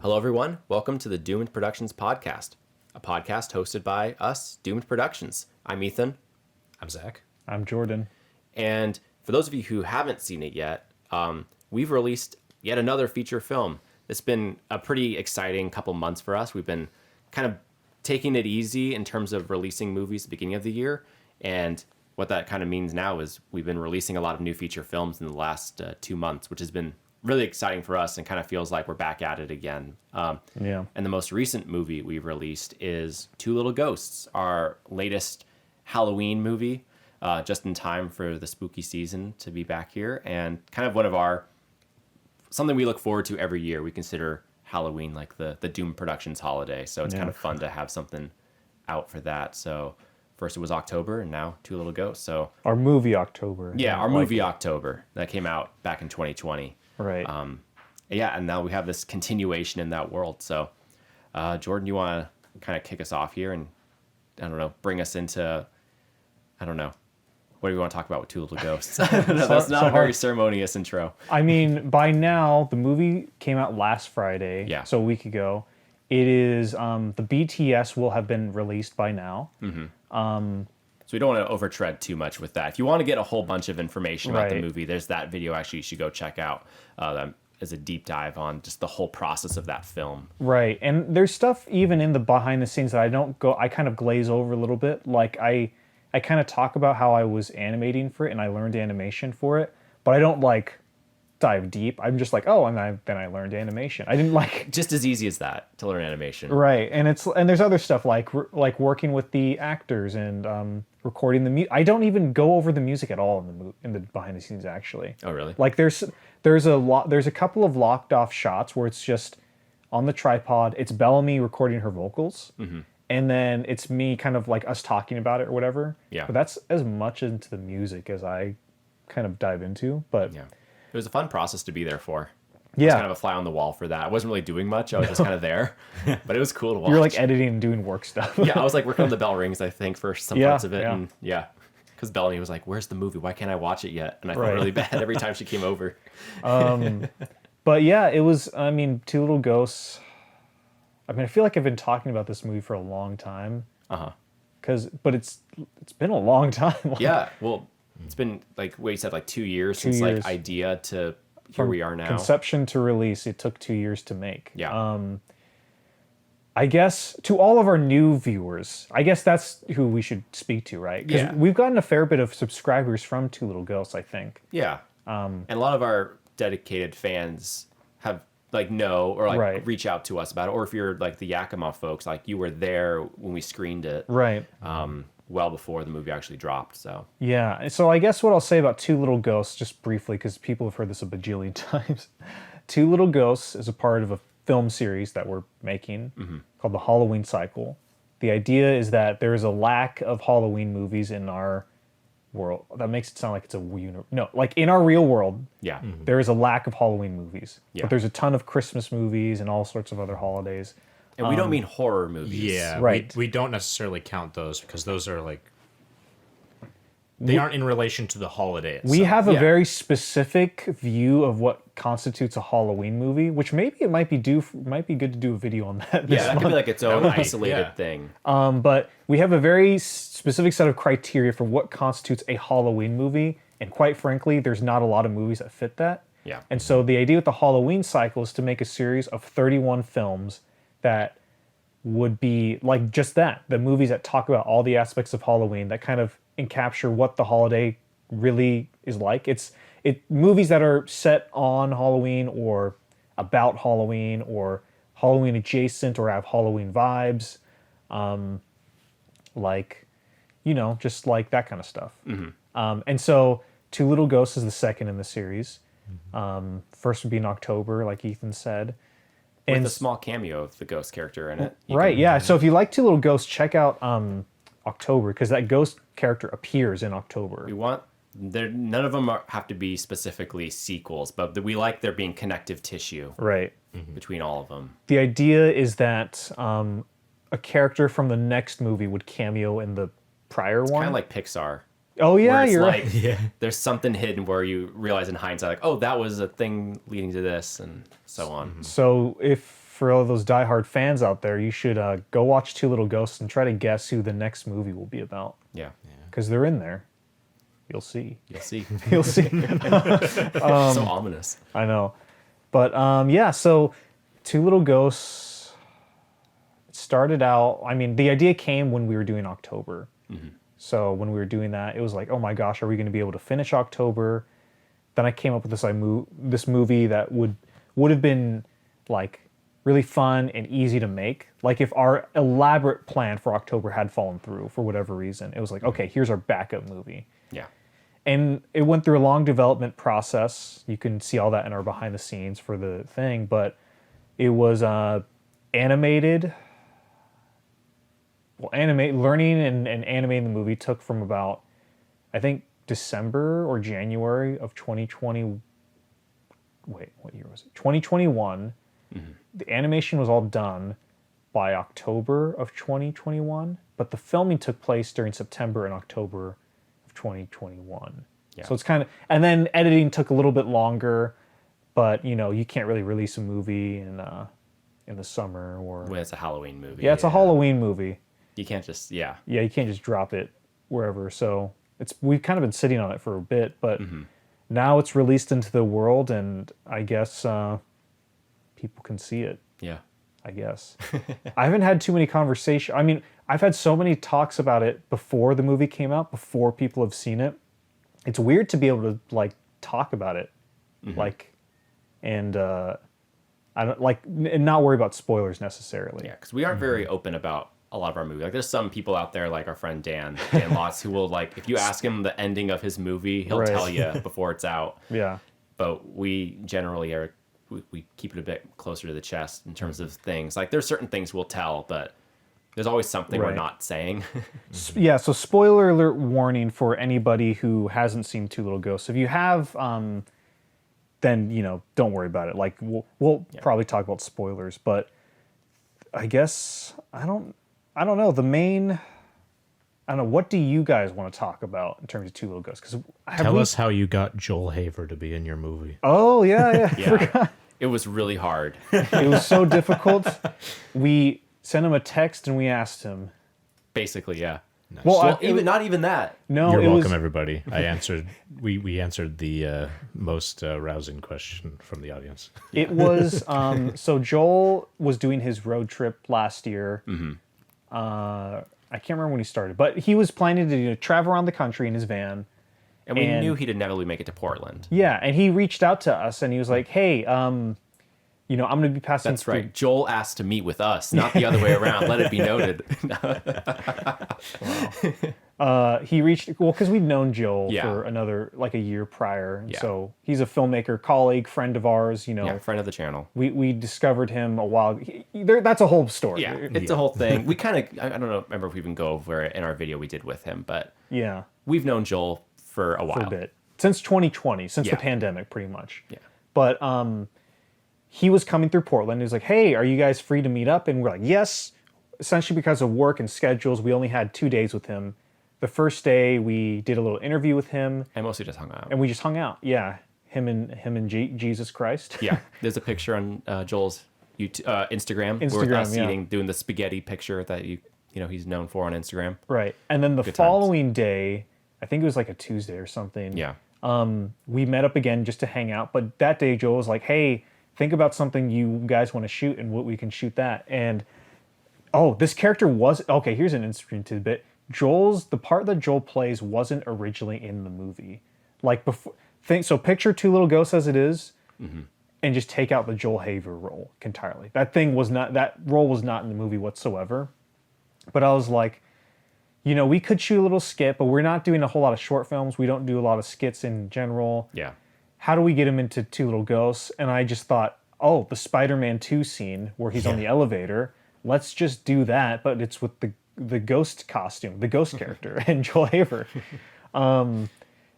Hello, everyone. Welcome to the Doomed Productions podcast, a podcast hosted by us, Doomed Productions. I'm Ethan. I'm Zach. I'm Jordan. And for those of you who haven't seen it yet, we've released yet another feature film. It's been a pretty exciting couple months for us. We've been kind of taking it easy in terms of releasing movies at the beginning of the year. And what that kind of means now is we've been releasing a lot of new feature films in the last 2 months, which has been really exciting for us and kind of feels like we're back at it again. Yeah. And the most recent movie we've released is Two Little Ghosts, our latest Halloween movie, just in time for the spooky season to be back here. And kind of something we look forward to every year. We consider Halloween like the Doom Productions holiday. So it's kind of fun to have something out for that. So first it was October and now Two Little Ghosts. So Our movie October. yeah, our movie October that came out back in 2020. Right. Yeah, and now we have this continuation in that world. So, Jordan, you want to kind of kick us off here and, I don't know, bring us into, I don't know, what do we want to talk about with Two Little Ghosts? That's not a very ceremonious intro. I mean, by now, the movie came out last Friday. Yeah. So a week ago. It is, the BTS will have been released by now. So we don't want to overtread too much with that. If you want to get a whole bunch of information about the Right. movie, there's that video actually you should go check out. That is a deep dive on just the whole process of that film. Right. And there's stuff even in the behind the scenes that I kind of glaze over a little bit. Like I kind of talk about how I was animating for it and I learned animation for it, but I don't like dive deep. I'm just like, oh, and then I learned animation. I didn't like Just as easy as that to learn animation. Right, and there's other stuff like working with the actors and recording the music. I don't even go over the music at all in the behind the scenes actually. Oh, really? Like there's a couple of locked off shots where it's just on the tripod. It's Bellamy recording her vocals, and then it's me kind of like us talking about it or whatever. Yeah. But that's as much into the music as I kind of dive into. But Yeah. It was a fun process to be there for. I was yeah, kind of a fly on the wall for that. I wasn't really doing much. I was just kind of there, but it was cool to watch. you're like editing and doing work stuff. Yeah, I was like working on the bell rings, I think, for some Yeah, parts of it. yeah. And yeah, because Bellamy was like, "Where's the movie? Why can't I watch it yet?" And I felt Right. really bad every time she came over. But yeah, it was, I mean, Two Little Ghosts. I mean, I feel like I've been talking about this movie for a long time. But it's been a long time. Like, Yeah, well, it's been like what you said, like 2 years since years. like idea to here we are now. Conception to release, it took 2 years to make. Yeah, I guess to all of our new viewers, I guess that's who we should speak to, right? Because Yeah. we've gotten a fair bit of subscribers from Two Little Ghosts, I think. yeah. And a lot of our dedicated fans have like know or like Right. reach out to us about it. Or if you're like the Yakima folks, like you were there when we screened it. Right. Well before the movie actually dropped. So Yeah, so I guess what I'll say about Two Little Ghosts, just briefly, because people have heard this a bajillion times. Two Little Ghosts is a part of a film series that we're making called the Halloween Cycle. The idea is that there is a lack of Halloween movies in our world. That makes it sound like it's like in our real world, yeah, there is a lack of Halloween movies. Yeah. But there's a ton of Christmas movies and all sorts of other holidays. and we don't mean horror movies. Yeah, Right. We don't necessarily count those because those are like they aren't in relation to the holiday itself. We have a Yeah. very specific view of what constitutes a Halloween movie, which maybe it might be good to do a video on that. Yeah, that could be like its own Right, isolated yeah. thing. But we have a very specific set of criteria for what constitutes a Halloween movie, and quite frankly, there's not a lot of movies that fit that. Yeah. And so the idea with the Halloween cycle is to make a series of 31 films that would be like just that, the movies that talk about all the aspects of Halloween that kind of encapture what the holiday really is like. It's movies that are set on Halloween or about Halloween or Halloween adjacent or have Halloween vibes. Like, just like that kind of stuff. And so Two Little Ghosts is the second in the series. First would be in October, like Ethan said. With a small cameo of the ghost character in it. You Right, can- yeah. So if you like Two Little Ghosts, check out October, because that ghost character appears in October. We want none of them have to be specifically sequels, but we like there being connective tissue Right. between all of them. The idea is that a character from the next movie would cameo in the prior one. Kind of like Pixar. Oh yeah, where it's you're like right. there's something hidden where you realize in hindsight, like, oh, that was a thing leading to this, and so on. So if for all those diehard fans out there, you should go watch Two Little Ghosts and try to guess who the next movie will be about. Yeah. Because they're in there. You'll see. You'll see. You'll see. So ominous. I know. But yeah, so Two Little Ghosts started out, I mean, the idea came when we were doing October. So when we were doing that, it was like, oh my gosh, are we going to be able to finish October? Then I came up with this movie that would have been like really fun and easy to make. Like if our elaborate plan for October had fallen through for whatever reason, it was like, okay, here's our backup movie. Yeah. And it went through a long development process. You can see all that in our behind the scenes for the thing, but it was animated. Well, learning and animating the movie took from about, I think, December or January of 2020. Wait, what year was it? 2021. The animation was all done by October of 2021, but the filming took place during September and October of 2021. Yeah. So it's kind of, and then editing took a little bit longer, but you can't really release a movie in the summer or. When it's a Halloween movie. Yeah, it's a Halloween movie. You can't just, yeah. Yeah, you can't just drop it wherever. So we've kind of been sitting on it for a bit, but now it's released into the world, and I guess people can see it. Yeah. I guess. I haven't had too many conversations. I mean, I've had so many talks about it before the movie came out, before people have seen it. It's weird to be able to like talk about it, like, and I don't like, and not worry about spoilers necessarily. Yeah, because we aren't very open about a lot of our movie. Like, there's some people out there, like our friend Dan Lotz, who will, like, if you ask him the ending of his movie, he'll Right. tell you before it's out. Yeah. But we generally we keep it a bit closer to the chest in terms of things. Like, there's certain things we'll tell, but there's always something we're Right. not saying. Yeah, so spoiler alert warning for anybody who hasn't seen Two Little Ghosts. If you have, then, don't worry about it. Like, we'll probably talk about spoilers, but I guess, I don't know. I don't know. What do you guys want to talk about in terms of Two Little Ghosts? Because Tell us how you got Joel Haver to be in your movie. Oh, yeah. Yeah. It was really hard. It was so difficult. We sent him a text and we asked him. Basically, yeah. Well, Not even that. no, You're it welcome, was, everybody. I answered. We answered the most rousing question from the audience. It was so Joel was doing his road trip last year. I can't remember when he started, but he was planning to travel around the country in his van. And we And- knew he'd inevitably make it to Portland. Yeah, and he reached out to us and he was like, "Hey, I'm going to be passing That's through." right. Joel asked to meet with us, not the other way around. Let it be noted. He reached because we'd known Joel Yeah. for a year prior, and Yeah. so he's a filmmaker, colleague, friend of ours. Yeah, friend of the channel. We discovered him a while. That's a whole story. Yeah, it's a whole thing. We kind of, I don't know, remember if we even go over it in our video we did with him, but Yeah, we've known Joel for a while. for a bit since 2020, since Yeah. the pandemic, pretty much. Yeah. But he was coming through Portland. He was like, "Hey, are you guys free to meet up?" And we're like, "Yes." Essentially, because of work and schedules, we only had 2 days with him. The first day, we did a little interview with him, I mostly just hung out. and we just hung out. Yeah, him and Jesus Christ. Yeah, there's a picture on Joel's Instagram. With Instagram, us yeah. doing the spaghetti picture that he's known for on Instagram. Right. And then the Good times. following day, I think it was like a Tuesday or something. Yeah. We met up again just to hang out. But that day, Joel was like, "Hey, think about something you guys want to shoot and what we can shoot that." And this character was okay. Here's an interesting tidbit. The part that Joel plays wasn't originally in the movie. Like before, picture Two Little Ghosts as it is, and just take out the Joel Haver role entirely. That role was not in the movie whatsoever. But I was like, we could shoot a little skit, but we're not doing a whole lot of short films. We don't do a lot of skits in general. Yeah. How do we get him into Two Little Ghosts? And I just thought, the Spider-Man 2 scene where he's on the elevator. Let's just do that, but it's with the ghost costume, the ghost character, and Joel Haver.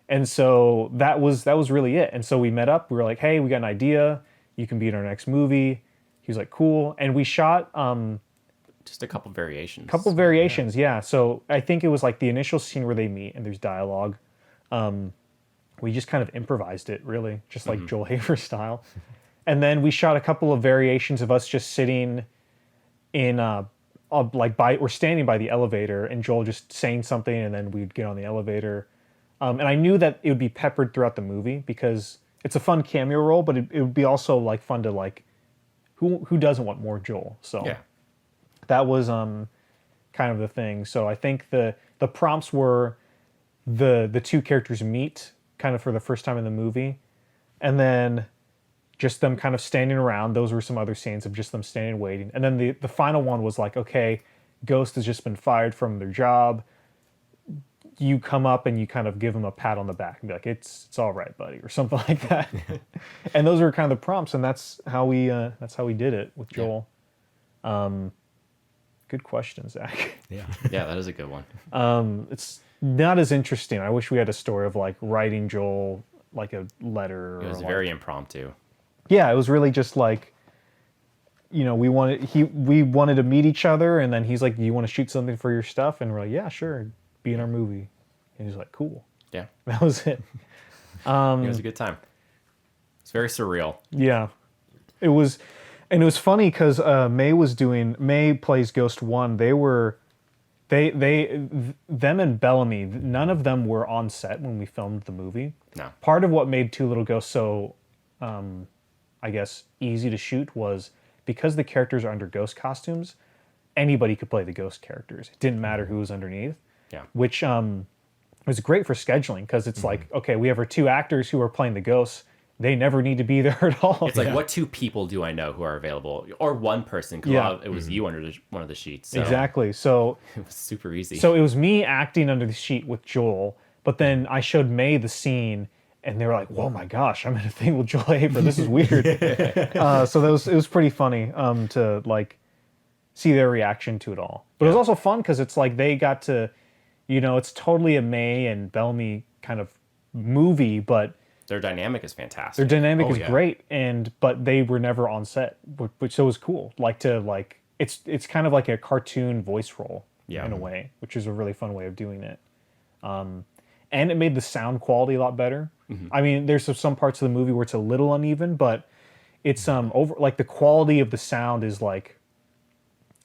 And so that was really it. And so we met up. We were like, "Hey, we got an idea. You can be in our next movie." He was like, "Cool." And we shot Just a couple variations. variations, yeah. So I think it was like the initial scene where they meet and there's dialogue. We just kind of improvised it, really, just like Joel Haver style. And then we shot a couple of variations of us just sitting in we're standing by the elevator and Joel just saying something and then we'd get on the elevator. And I knew that it would be peppered throughout the movie because it's a fun cameo role, but it would be also like fun to like who doesn't want more Joel? So Yeah. that was kind of the thing. So I think the prompts were the two characters meet kind of for the first time in the movie, and then just them kind of standing around. Those were some other scenes of just them standing waiting. And then the final one was like, okay, Ghost has just been fired from their job. You come up and you kind of give him a pat on the back and be like, it's all right, buddy, or something like that. And those were kind of the prompts, and that's how we did it with Joel. Good question, Zach. Yeah. Yeah, that is a good one. It's not as interesting. I wish we had a story of like writing Joel like a letter. It was or very impromptu. Yeah, it was really just like, we wanted to meet each other, and then he's like, "Do you want to shoot something for your stuff?" And we're like, "Yeah, sure, be in our movie." And he's like, "Cool." Yeah, That was it. it was a good time. It's very surreal. Yeah, it was, and it was funny because May plays Ghost 1. Them and Bellamy, none of them were on set when we filmed the movie. No. Part of what made Two Little Ghosts so, I guess, easy to shoot was because the characters are under ghost costumes, anybody could play the ghost characters. It didn't matter who was underneath. Yeah. Which was great for scheduling because it's like, okay, we have our two actors who are playing the ghosts. They never need to be there at all. It's like, what two people do I know who are available? Or one person, because it was you under one of the sheets. So Exactly. So it was super easy. So it was me acting under the sheet with Joel, but then I showed May the scene, and they were like, "Whoa, my gosh, I'm in a thing with Joel Haber. This is weird." So it was pretty funny to like see their reaction to it all. But it was also fun because it's like they got to, it's totally a May and Bellamy kind of movie, but their dynamic is fantastic. their dynamic is yeah. great, but they were never on set, which so was cool. It's kind of like a cartoon voice role in a way, which is a really fun way of doing it. And it made the sound quality a lot better. I mean, there's some parts of the movie where it's a little uneven, but it's over like the quality of the sound is like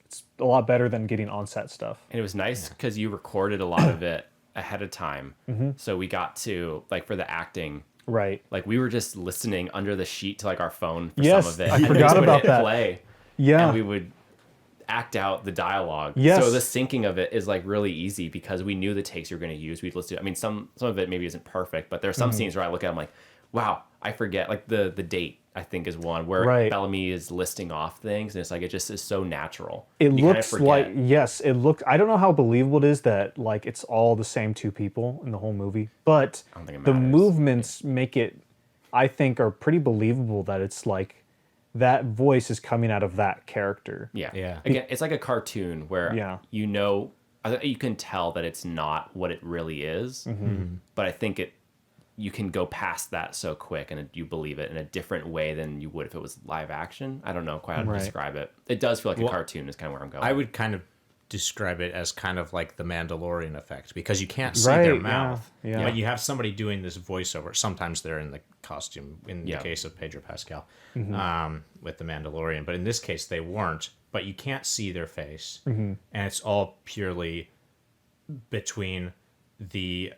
it's a lot better than getting on-set stuff. And it was nice because you recorded a lot of it ahead of time. So we got to, like, for the acting, Right. like, we were just listening under the sheet to, like, our phone for Yes, some of it. I And we forgot just would about hit that. Play, Yeah. and we would act out the dialogue. Yes. So the syncing of it is, like, really easy because we knew the takes you were going to use. We'd listen to, I mean, some of it maybe isn't perfect, but there are some scenes where I look at them like, wow, I forget. Like, the date, I think, is one where Right. Bellamy is listing off things, and it's like, it just is so natural. It You kinda looks forget. like, yes, it looked, I don't know how believable it is that like it's all the same two people in the whole movie, but don't think it the matters. movements make it, I think, are pretty believable that it's like that voice is coming out of that character. Yeah. Yeah. Again, it's like a cartoon where Yeah. you can tell that it's not what it really is. But I think you can go past that so quick and you believe it in a different way than you would if it was live action. I don't know quite how to Right. describe it. It does feel like a Well, cartoon is kind of where I'm going. I would kind of describe it as kind of like the Mandalorian effect because you can't see Right, their yeah, mouth. yeah. But you have somebody doing this voiceover. Sometimes they're in the costume, in Yeah. the case of Pedro Pascal, Mm-hmm. with the Mandalorian. But in this case, they weren't. But you can't see their face. Mm-hmm. And it's all purely between the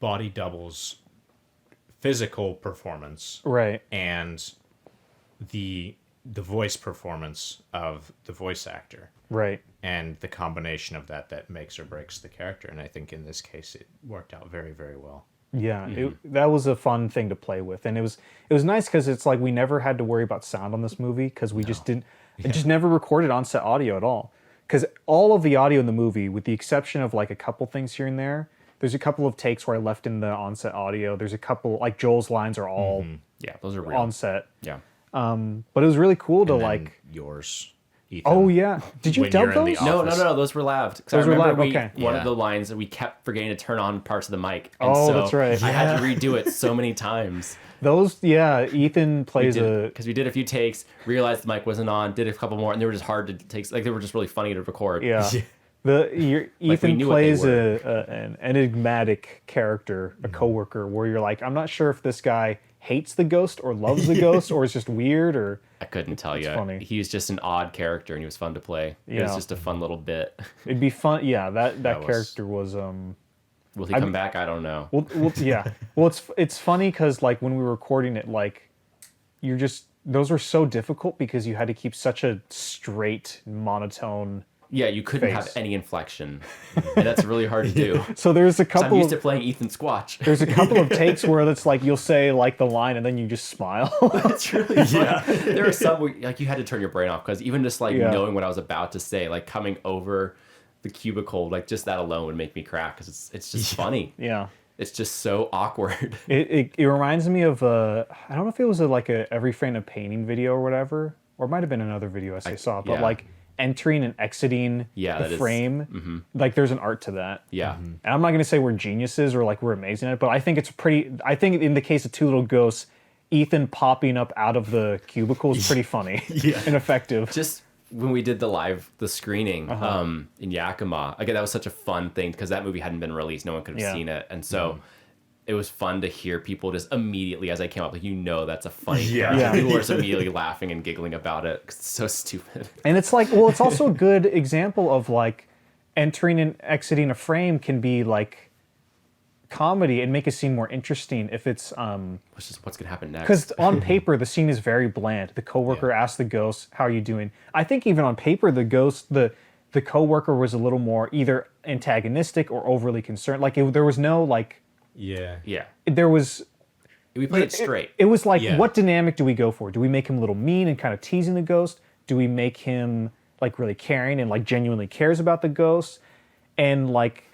body double's physical performance Right. and the voice performance of the voice actor Right. and the combination of that makes or breaks the character. And I think in this case it worked out very, very well. Yeah, that was a fun thing to play with, and it was nice because it's like we never had to worry about sound on this movie because we just didn't, it just never recorded on-set audio at all. Because all of the audio in the movie, with the exception of like a couple things here and there's a couple of takes where I left in the on-set audio. There's a couple like Joel's lines are all yeah, those are real. on set, Yeah. but it was really cool to And then like. yours, Ethan. Oh yeah, did you when dub you're in the those? No, office. those were laved. 'Cause Those I were remember laved, okay. one Yeah. of the lines that we kept forgetting to turn on parts of the mic. And Oh, so that's right. I had to redo it so many times. Those, yeah. Ethan plays Because we did a few takes, realized the mic wasn't on, did a couple more, and they were just hard to take. Like, they were just really funny to record. yeah. we Ethan knew what they plays an enigmatic character, a coworker, where you're like, I'm not sure if this guy hates the ghost or loves the ghost or is just weird or I couldn't tell you. funny. He was just an odd character, and he was fun to play. It was Yeah. just a fun little bit. it'd be fun. Yeah, that That was- character was Will he come back? I don't know. well yeah. Well, it's funny because like when we were recording it, like you're just those were so difficult because you had to keep such a straight monotone. Yeah, you couldn't have Face. any inflection, and that's really hard to do. So there's a So I'm couple used of to playing Ethan Squatch. there's a couple of takes where it's like you'll say like the line and then you just smile. It's really fun. There are some where like you had to turn your brain off because even just like Yeah. knowing what I was about to say, like coming over the cubicle, like just that alone would make me crack because it's just funny. Yeah. It's just so awkward. It reminds me of I don't know if it was like a every frame a painting video or whatever, or it might have been another video I saw, but yeah. like entering and exiting Yeah, the that is- frame, like there's an art to that. Yeah. And I'm not going to say we're geniuses or like we're amazing at it, but I think I think in the case of Two Little Ghosts, Ethan popping up out of the cubicle is pretty funny and effective. Just when we did the screening in Yakima, again, that was such a fun thing because that movie hadn't been released. No one could have Yeah. seen it. And so it was fun to hear people just immediately, as I came up, like, that's a funny character. Yeah. People were just immediately laughing and giggling about it 'cause it's so stupid. And it's like, well, it's also a good example of like entering and exiting a frame can be like comedy and make a scene more interesting if it's What's going to happen next? because on paper the scene is very bland. The coworker asks the ghost, "How are you doing?" I think even on paper the ghost the coworker was a little more either antagonistic or overly concerned. Like there was no like Yeah. Yeah. there was We played it straight. It was like, Yeah. what dynamic do we go for? Do we make him a little mean and kind of teasing the ghost? Do we make him like really caring and like genuinely cares about the ghost? And like,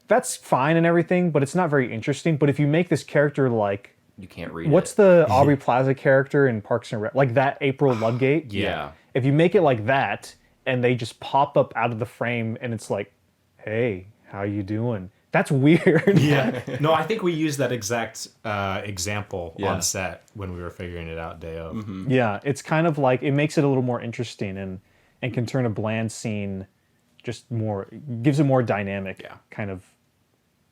that's fine and everything, but it's not very interesting. But if you make this character like, You can't read what's it. the Aubrey Plaza character in Parks and Rec? Like that April Ludgate? Yeah. If you make it like that and they just pop up out of the frame and it's like, hey, how you doing? That's weird. Yeah. No, I think we used that exact example Yeah. on set when we were figuring it out day of. Yeah, it's kind of like it makes it a little more interesting and can turn a bland scene just more gives it more dynamic. Yeah. Kind of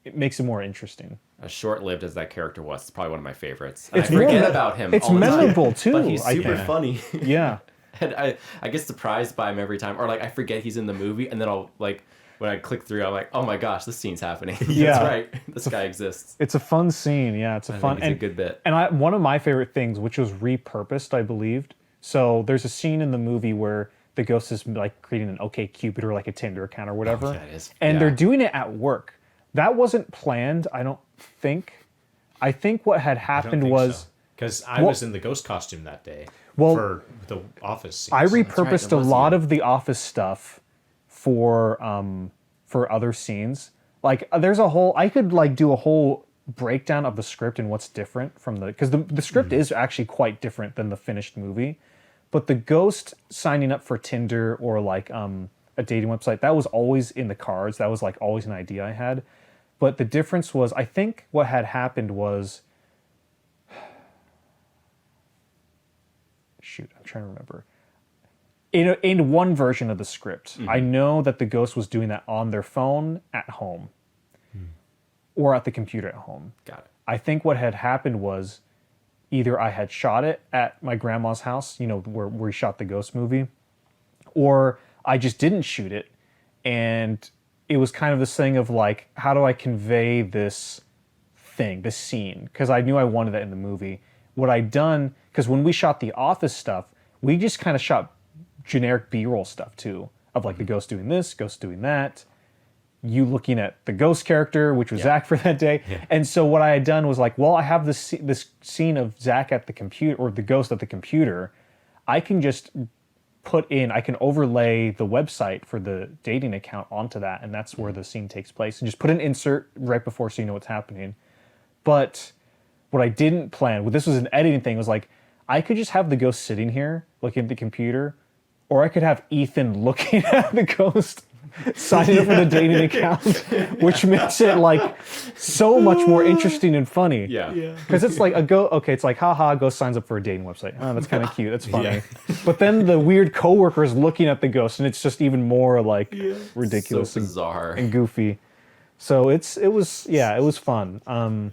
it makes it more interesting. As short-lived as that character was, it's probably one of my favorites. And It's I forget more- about him. it's all the time, memorable, too, But he's I super think. funny. Yeah. And I get surprised by him every time, or like I forget he's in the movie, and then I'll like when I click through, I'm like, oh my gosh, this scene's happening. Yeah. That's right. This guy exists. It's a fun scene. Yeah, it's a fun It's a good bit. And one of my favorite things, which was repurposed, I believed. So there's a scene in the movie where the ghost is like creating an OkCupid or like a Tinder account or whatever. yeah, it is. And Yeah. they're doing it at work. That wasn't planned, I don't think. I think what had happened was because I Well- was in the ghost costume that day Well, for the office scenes. I right, repurposed there a was, lot yeah. of the office stuff for other scenes. Like there's a whole I could like do a whole breakdown of the script and what's different from because the script is actually quite different than the finished movie. But the ghost signing up for Tinder or like a dating website, that was always in the cards. That was like always an idea I had. But the difference was I think what had happened was shoot, I'm trying to remember. In one version of the script, I know that the ghost was doing that on their phone at home or at the computer at home. Got it. I think what had happened was either I had shot it at my grandma's house, where we shot the ghost movie, or I just didn't shoot it. And it was kind of this thing of like, how do I convey this scene? Because I knew I wanted that in the movie. What I'd done, because when we shot the office stuff, we just kind of shot generic B-roll stuff too, of like the ghost doing this, ghost doing that, you looking at the ghost character, which was Zach for that day. And so what I had done was like, well, I have this scene of Zach at the computer, or the ghost at the computer. I can just I can overlay the website for the dating account onto that, and that's where the scene takes place. And just put an insert right before so you know what's happening. But what I didn't plan, this was an editing thing, was like, I could just have the ghost sitting here looking at the computer, or I could have Ethan looking at the ghost signing up for the dating account, which makes it like so much more interesting and funny. Yeah. Because it's like it's like, haha, ghost signs up for a dating website. Oh, that's kind of cute. That's funny. Yeah. But then the weird coworker is looking at the ghost, and it's just even more like ridiculous So bizarre. and goofy. So it was fun.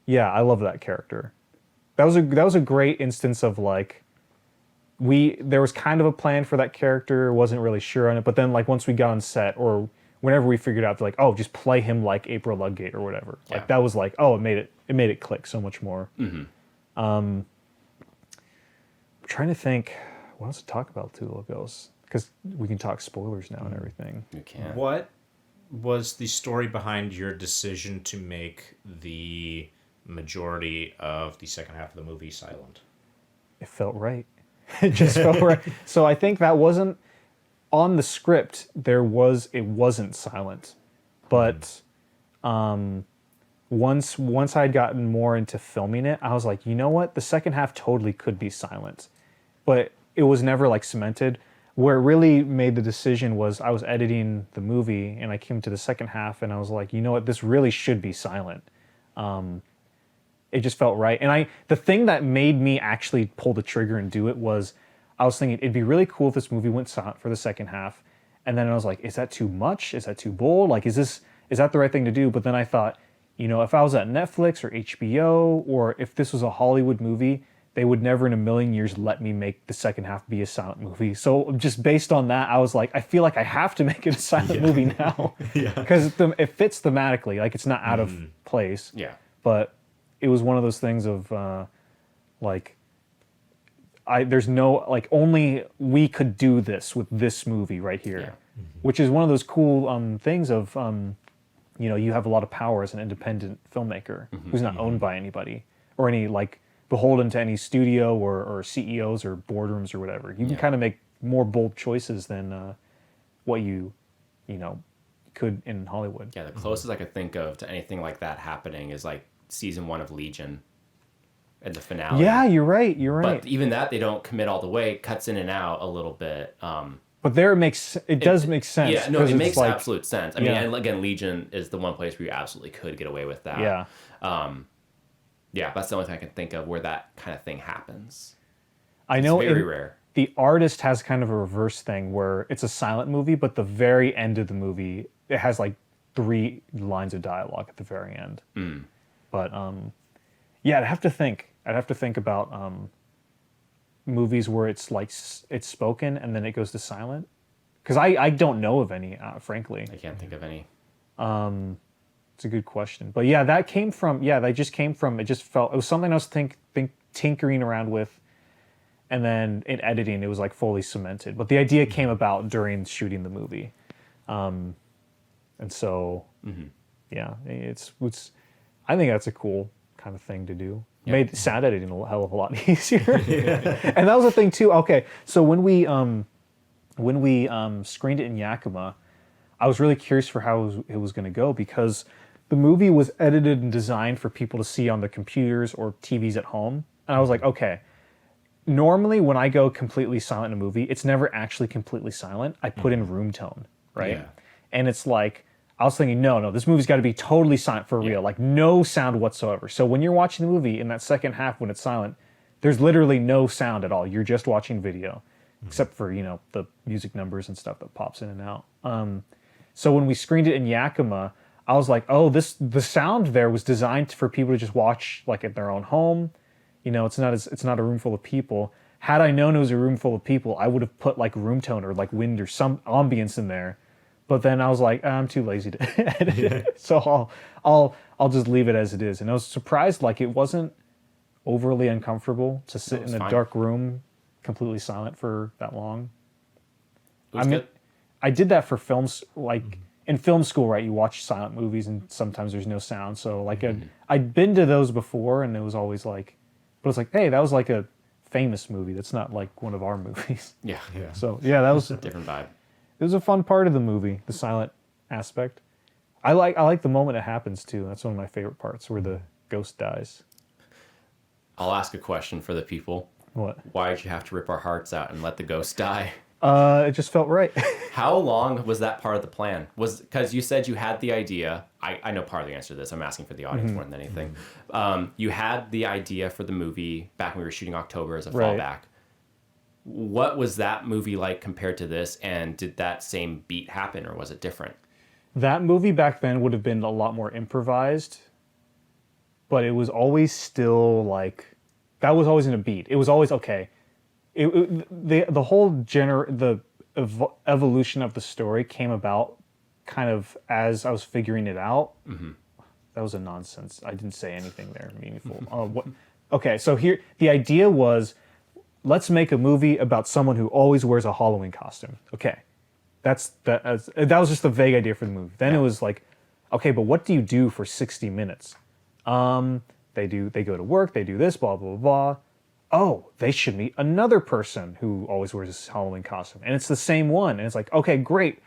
Yeah, I love that character. that was a great instance of like there was kind of a plan for that character, wasn't really sure on it, but then like once we got on set or whenever we figured out, like, oh, just play him like April Ludgate or whatever. Yeah. Like that was like, oh, it made it click so much more. I'm trying to think what else to talk about Tula Ghosts, because we can talk spoilers now and everything. You can. What was the story behind your decision to make the majority of the second half of the movie silent? It felt right. It just felt right. So I think that wasn't on the script. It wasn't silent, but once I'd gotten more into filming it, I was like, you know what, the second half totally could be silent, but it was never like cemented. Where it really made the decision was I was editing the movie and I came to the second half and I was like, you know what, this really should be silent. It just felt right. And the thing that made me actually pull the trigger and do it was I was thinking it'd be really cool if this movie went silent for the second half. And then I was like, is that too much? Is that too bold? Like, is that the right thing to do? But then I thought, you know, if I was at Netflix or HBO, or if this was a Hollywood movie, they would never in a million years let me make the second half be a silent movie. So just based on that, I was like, I feel like I have to make it a silent movie now. Because it fits thematically. Like, it's not out of place. Yeah. But it was one of those things of there's no, like, only we could do this with this movie right here. Yeah. Which is one of those cool things of, you know, you have a lot of power as an independent filmmaker who's not owned by anybody or any, like, beholden to any studio or CEOs or boardrooms or whatever. You can kind of make more bold choices than what you could in Hollywood. Yeah, the closest I could think of to anything like that happening is like season 1 of Legion and the finale. Yeah, you're right. But even that, they don't commit all the way. It cuts in and out a little bit. But there it does make sense. Yeah, no, it makes like, absolute sense. I mean, and again, Legion is the one place where you absolutely could get away with that. Yeah. Yeah, that's the only thing I can think of where that kind of thing happens. I know it's very rare. The Artist has kind of a reverse thing where it's a silent movie, but the very end of the movie, it has like 3 lines of dialogue at the very end. But yeah, I'd have to think about movies where it's like it's spoken and then it goes to silent, because I don't know of any, frankly. I can't think of any. It's a good question. But yeah, that just came from, it just felt, it was something I was tinkering around with, and then in editing, it was like fully cemented. But the idea came about during shooting the movie. And so, yeah, it's, I think that's a cool kind of thing to do. Yep. Made sound editing a hell of a lot easier. And that was the thing too. Okay, so when we screened it in Yakima, I was really curious for how it was going to go, because the movie was edited and designed for people to see on their computers or TVs at home. And I was like, okay, normally when I go completely silent in a movie, it's never actually completely silent. I put in room tone, right? Yeah. And it's like, I was thinking, no, this movie's got to be totally silent for real, like no sound whatsoever. So when you're watching the movie in that second half when it's silent, there's literally no sound at all. You're just watching video, except for, you know, the music numbers and stuff that pops in and out. So when we screened it in Yakima, I was like, oh, the sound there was designed for people to just watch like at their own home. You know, it's not a room full of people. Had I known it was a room full of people, I would have put like room tone or like wind or some ambience in there. But then I was like, I'm too lazy to edit it, so I'll just leave it as it is. And I was surprised, like, it wasn't overly uncomfortable to sit in a dark room, completely silent for that long. It was good. I did that for films, like in film school, right? You watch silent movies and sometimes there's no sound. So like I'd been to those before, and it was always like, but it's like, hey, that was like a famous movie. That's not like one of our movies. Yeah. So yeah, that was Different vibe. It was a fun part of the movie, the silent aspect. I like the moment it happens too. That's one of my favorite parts, where the ghost dies. I'll ask a question for the people. What? Why did you have to rip our hearts out and let the ghost die? It just felt right. How long was that part of the plan? Because you said you had the idea. I know part of the answer to this. I'm asking for the audience more than anything. You had the idea for the movie back when we were shooting October as a fallback. What was that movie like compared to this? And did that same beat happen, or was it different? That movie back then would have been a lot more improvised, but it was always still like That was always in a beat. It was always okay. The whole evolution of the story came about kind of as I was figuring it out. Mm-hmm. That was a nonsense. I didn't say anything there meaningful. What? Okay, so here the idea was, let's make a movie about someone who always wears a Halloween costume. Okay, that was just a vague idea for the movie. Then it was like, okay, but what do you do for 60 minutes? They go to work, they do this, blah blah blah. Oh, they should meet another person who always wears a Halloween costume, and it's the same one. And it's like, okay, great.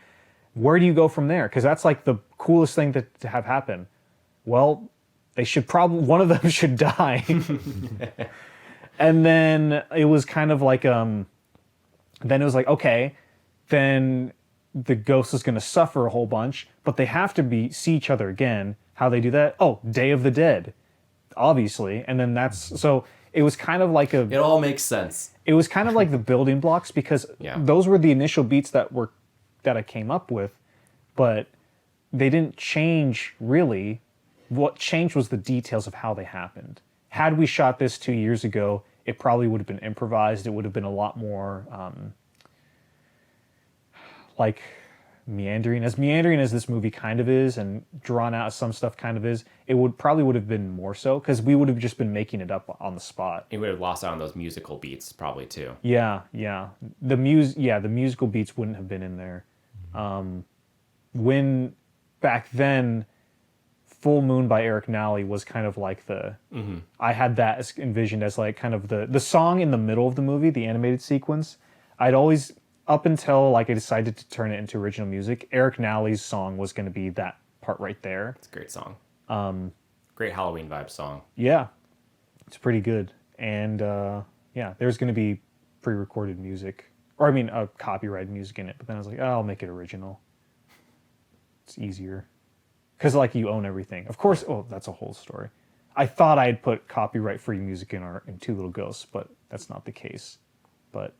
Where do you go from there? Because that's like the coolest thing to have happen. Well, they should one of them should die. And then it was kind of like, then it was like, okay, then the ghost is going to suffer a whole bunch, but they have to see each other again. How they do that? Oh, Day of the Dead, obviously. And then so it was kind of like It all makes sense. It was kind of like the building blocks, because those were the initial beats that I came up with, but they didn't change really. What changed was the details of how they happened. Had we shot this 2 years ago, it probably would have been improvised. It would have been a lot more like meandering as this movie kind of is, and drawn out as some stuff kind of is. It would have been more so, because we would have just been making it up on the spot. It would have lost out on those musical beats probably too. Yeah. The musical beats wouldn't have been in there. When back then, Full Moon by Eric Nally was kind of like I had that envisioned as like kind of the song in the middle of the movie, the animated sequence. I'd always, up until like I decided to turn it into original music, Eric Nally's song was going to be that part right there. It's a great song. Great Halloween vibe song. Yeah, it's pretty good. And there's going to be pre-recorded music, or I mean, copyrighted music in it. But then I was like, I'll make it original. It's easier. Because, like, you own everything. Of course, that's a whole story. I thought I had put copyright-free music in Two Little Ghosts, but that's not the case. But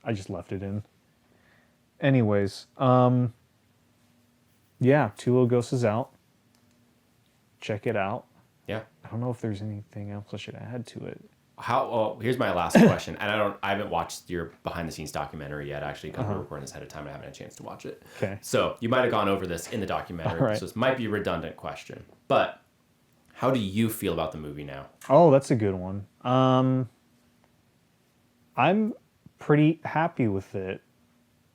I just left it in. Anyways, Two Little Ghosts is out. Check it out. Yeah. I don't know if there's anything else I should add to it. Here's my last question, and I haven't watched your behind-the-scenes documentary yet, actually, because we're recording this ahead of time and I haven't had a chance to watch it. Okay. So you might have gone over this in the documentary, right. So this might be a redundant question. But how do you feel about the movie now? Oh, that's a good one. I'm pretty happy with it,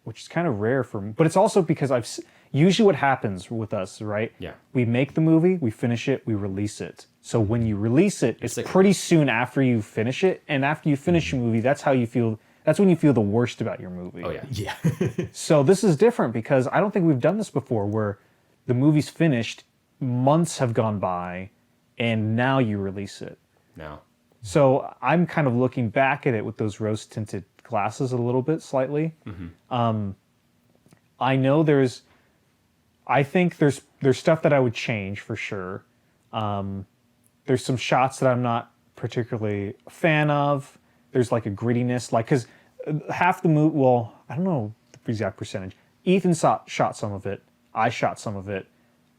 which is kind of rare for me. But it's also because usually what happens with us, right? Yeah. We make the movie, we finish it, we release it. So when you release it, it's pretty soon after you finish it. And after you finish your movie, that's how you feel. That's when you feel the worst about your movie. Oh, yeah. Yeah. So this is different, because I don't think we've done this before, where the movie's finished, months have gone by, and now you release it. No. So I'm kind of looking back at it with those rose-tinted glasses a little bit, slightly. Mm-hmm. I know I think there's stuff that I would change for sure. There's some shots that I'm not particularly a fan of. There's like a grittiness, like, because half the movie, well, I don't know the exact percentage. Ethan shot some of it. I shot some of it.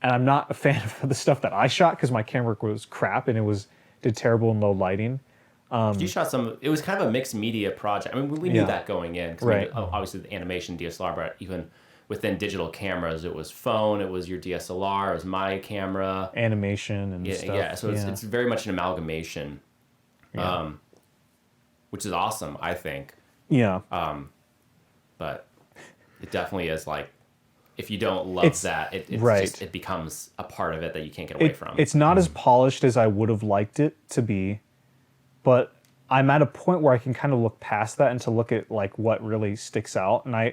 And I'm not a fan of the stuff that I shot, because my camera work was crap and did terrible in low lighting. You shot some. It was kind of a mixed media project. I mean, we knew that going in, because right. Obviously the animation DSLR, but even within digital cameras, it was phone, it was your DSLR, it was my camera, animation and stuff. Yeah, so it's very much an amalgamation, which is awesome, I think. Yeah. But it definitely is like, if you don't love that, it becomes a part of it that you can't get away from. It's not as polished as I would have liked it to be, but I'm at a point where I can kind of look past that and to look at like what really sticks out. And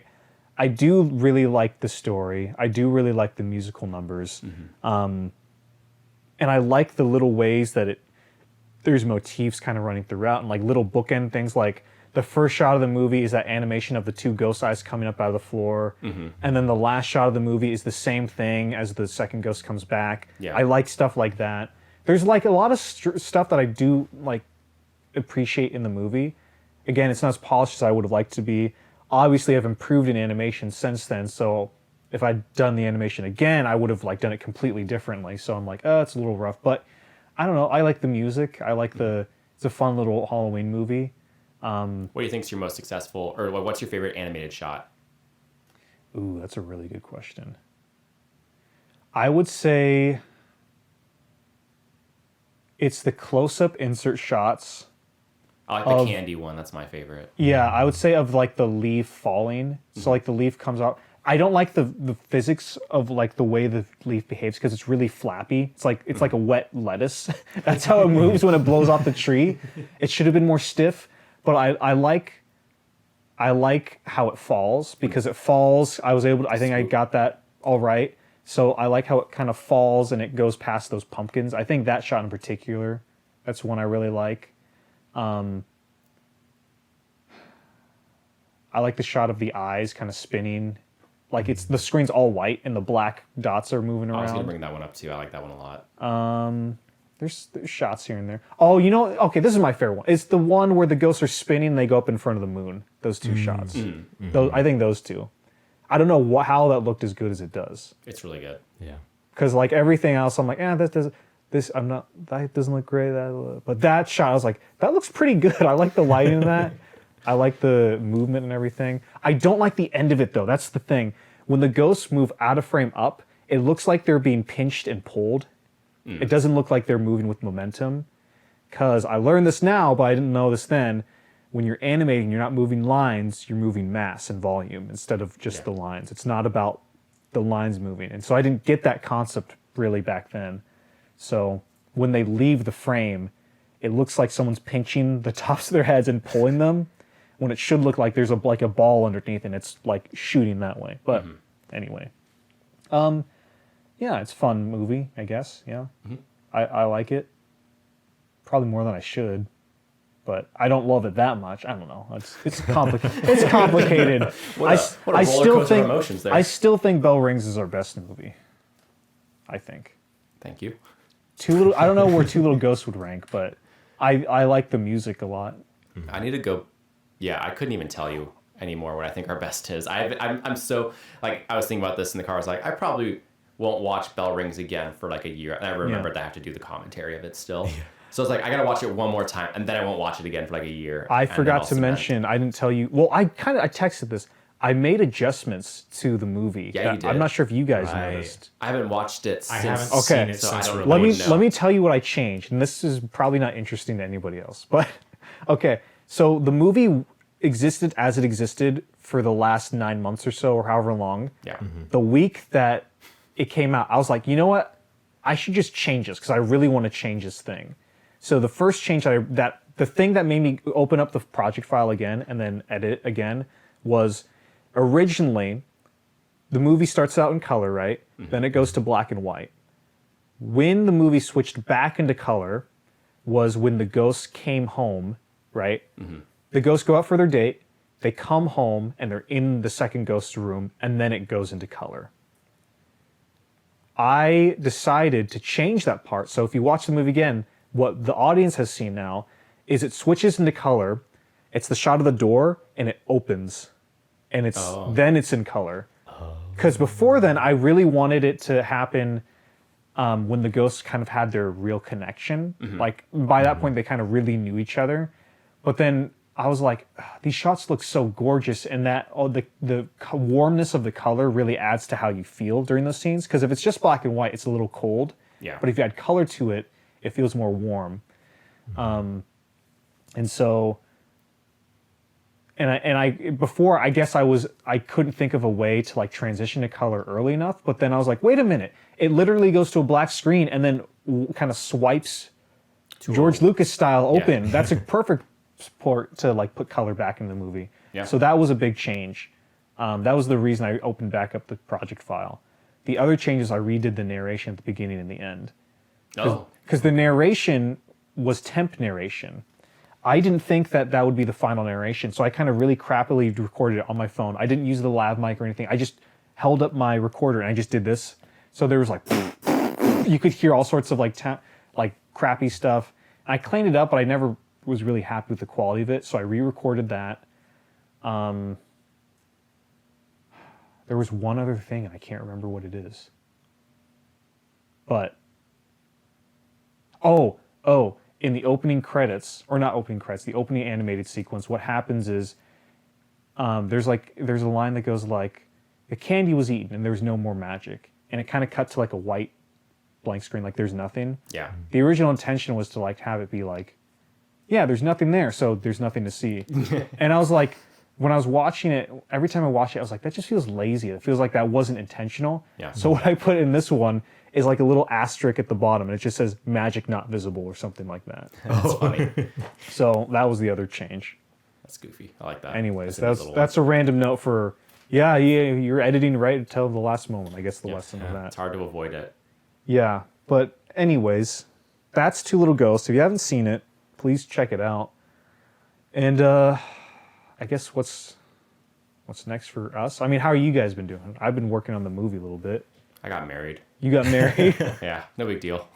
I do really like the story. I do really like the musical numbers. Mm-hmm. And I like the little ways that there's motifs kind of running throughout, and like little bookend things, like the first shot of the movie is that animation of the two ghost eyes coming up out of the floor. Mm-hmm. And then the last shot of the movie is the same thing as the second ghost comes back. Yeah. I like stuff like that. There's like a lot of stuff that I do like appreciate in the movie. Again, it's not as polished as I would have liked to be. Obviously, I've improved in animation since then, so if I'd done the animation again, I would have like done it completely differently. So I'm like, it's a little rough, but I don't know. I like the music. I like it's It's a fun little Halloween movie. What do you think's your most successful, or what's your favorite animated shot? Ooh, that's a really good question. I would say it's the close-up insert shots. I like the candy one. That's my favorite. Yeah, I would say of like the leaf falling. So like the leaf comes out. I don't like the physics of like the way the leaf behaves because it's really flappy. It's like a wet lettuce. That's how it moves when it blows off the tree. It should have been more stiff, but I like how it falls because it falls. I think I got that all right. So I like how it kind of falls and it goes past those pumpkins. I think that shot in particular, that's one I really like. I like the shot of the eyes kind of spinning. Like it's the screen's all white and the black dots are moving I was gonna around. bring that one up too. I like that one a lot. There's shots here and there. Oh, okay, this is my favorite one. It's the one where the ghosts are spinning and they go up in front of the moon. Those two shots. I think those two. I don't know how that looked as good as it does. It's really good. Yeah. Because like everything else, I'm like, that doesn't look great. But that shot, I was like, that looks pretty good. I like the lighting in that. I like the movement and everything. I don't like the end of it though. That's the thing. When the ghosts move out of frame up, it looks like they're being pinched and pulled. It doesn't look like they're moving with momentum. Because I learned this now, but I didn't know this then. When you're animating, you're not moving lines, you're moving mass and volume instead of just the lines. It's not about the lines moving. And so I didn't get that concept really back then. So when they leave the frame, it looks like someone's pinching the tops of their heads and pulling them when it should look like there's a ball underneath and it's like shooting that way. But anyway. Yeah, it's a fun movie, I guess. Yeah. I like it. Probably more than I should. But I don't love it that much. I don't know. It's complicated. It's complicated. What a roller coaster of emotions there. I still think Bell Rings is our best movie. I think. Thank you. I don't know where Two Little Ghosts would rank, but I like the music a lot. I need to go. Yeah, I couldn't even tell you anymore what I think our best is. I'm so like I was thinking about this in the car. I was like, I probably won't watch Bell Rings again for like a year. And I remembered that I have to do the commentary of it still. So it's like I gotta watch it one more time, and then I won't watch it again for like a year. I forgot to mention. I didn't tell you. Well, I texted this. I made adjustments to the movie. Yeah, you did. I'm not sure if you guys noticed. I haven't watched it since. I haven't Okay. seen it So I since don't release. Let me tell you what I changed, and this is probably not interesting to anybody else. But okay, so the movie existed as it existed for the last 9 months or so, or however long. Yeah. The week that it came out, I was like, you know what? I should just change this because I really want to change this thing. So the first change the thing that made me open up the project file again and then edit again was originally the movie starts out in color, right? Then it goes to black and white. When the movie switched back into color was when the ghosts came home, right? The ghosts go out for their date, they come home, and they're in the second ghost room, and then it goes into color. I decided to change that part. So if you watch the movie again, what the audience has seen now is it switches into color. It's the shot of the door, and it opens, and then it's in color. Because before then, I really wanted it to happen when the ghosts kind of had their real connection. Like by that point, they kind of really knew each other. But then I was like, these shots look so gorgeous, and that the warmness of the color really adds to how you feel during those scenes. Because if it's just black and white, it's a little cold. Yeah. But if you add color to it, it feels more warm. And so, before, I guess I couldn't think of a way to like transition to color early enough. But then I was like, wait a minute, it literally goes to a black screen and then kind of swipes George Lucas style open. Yeah. That's a perfect port to like put color back in the movie. Yeah. So that was a big change. That was the reason I opened back up the project file. The other changes, I redid the narration at the beginning and the end. Because the narration was temp narration. I didn't think that would be the final narration, so I kind of really crappily recorded it on my phone. I didn't use the lav mic or anything. I just held up my recorder and I just did this. So there was like, you could hear all sorts of like crappy stuff. And I cleaned it up, but I never was really happy with the quality of it, so I re-recorded that. There was one other thing, and I can't remember what it is. But in the opening credits, or not opening credits, the opening animated sequence, what happens is there's a line that goes like, the candy was eaten and there's no more magic. And it kind of cuts to like a white blank screen, like there's nothing. Yeah. The original intention was to like have it be like, yeah, there's nothing there, so there's nothing to see. And I was like, when I was watching it, every time I watched it, I was like, that just feels lazy. It feels like that wasn't intentional. Yeah. So what I put in this one is like a little asterisk at the bottom, and it just says magic not visible or something like that. That's funny. So that was the other change. That's goofy. I like that. Anyways, a neat little that's a random note for, yeah, you're editing right until the last moment. I guess the lesson of one. that. It's hard to avoid it. Yeah, but anyways, that's Two Little Ghosts. If you haven't seen it, please check it out. And I guess what's next for us? I mean, how are you guys been doing? I've been working on the movie a little bit. I got married. You got married? Yeah, no big deal.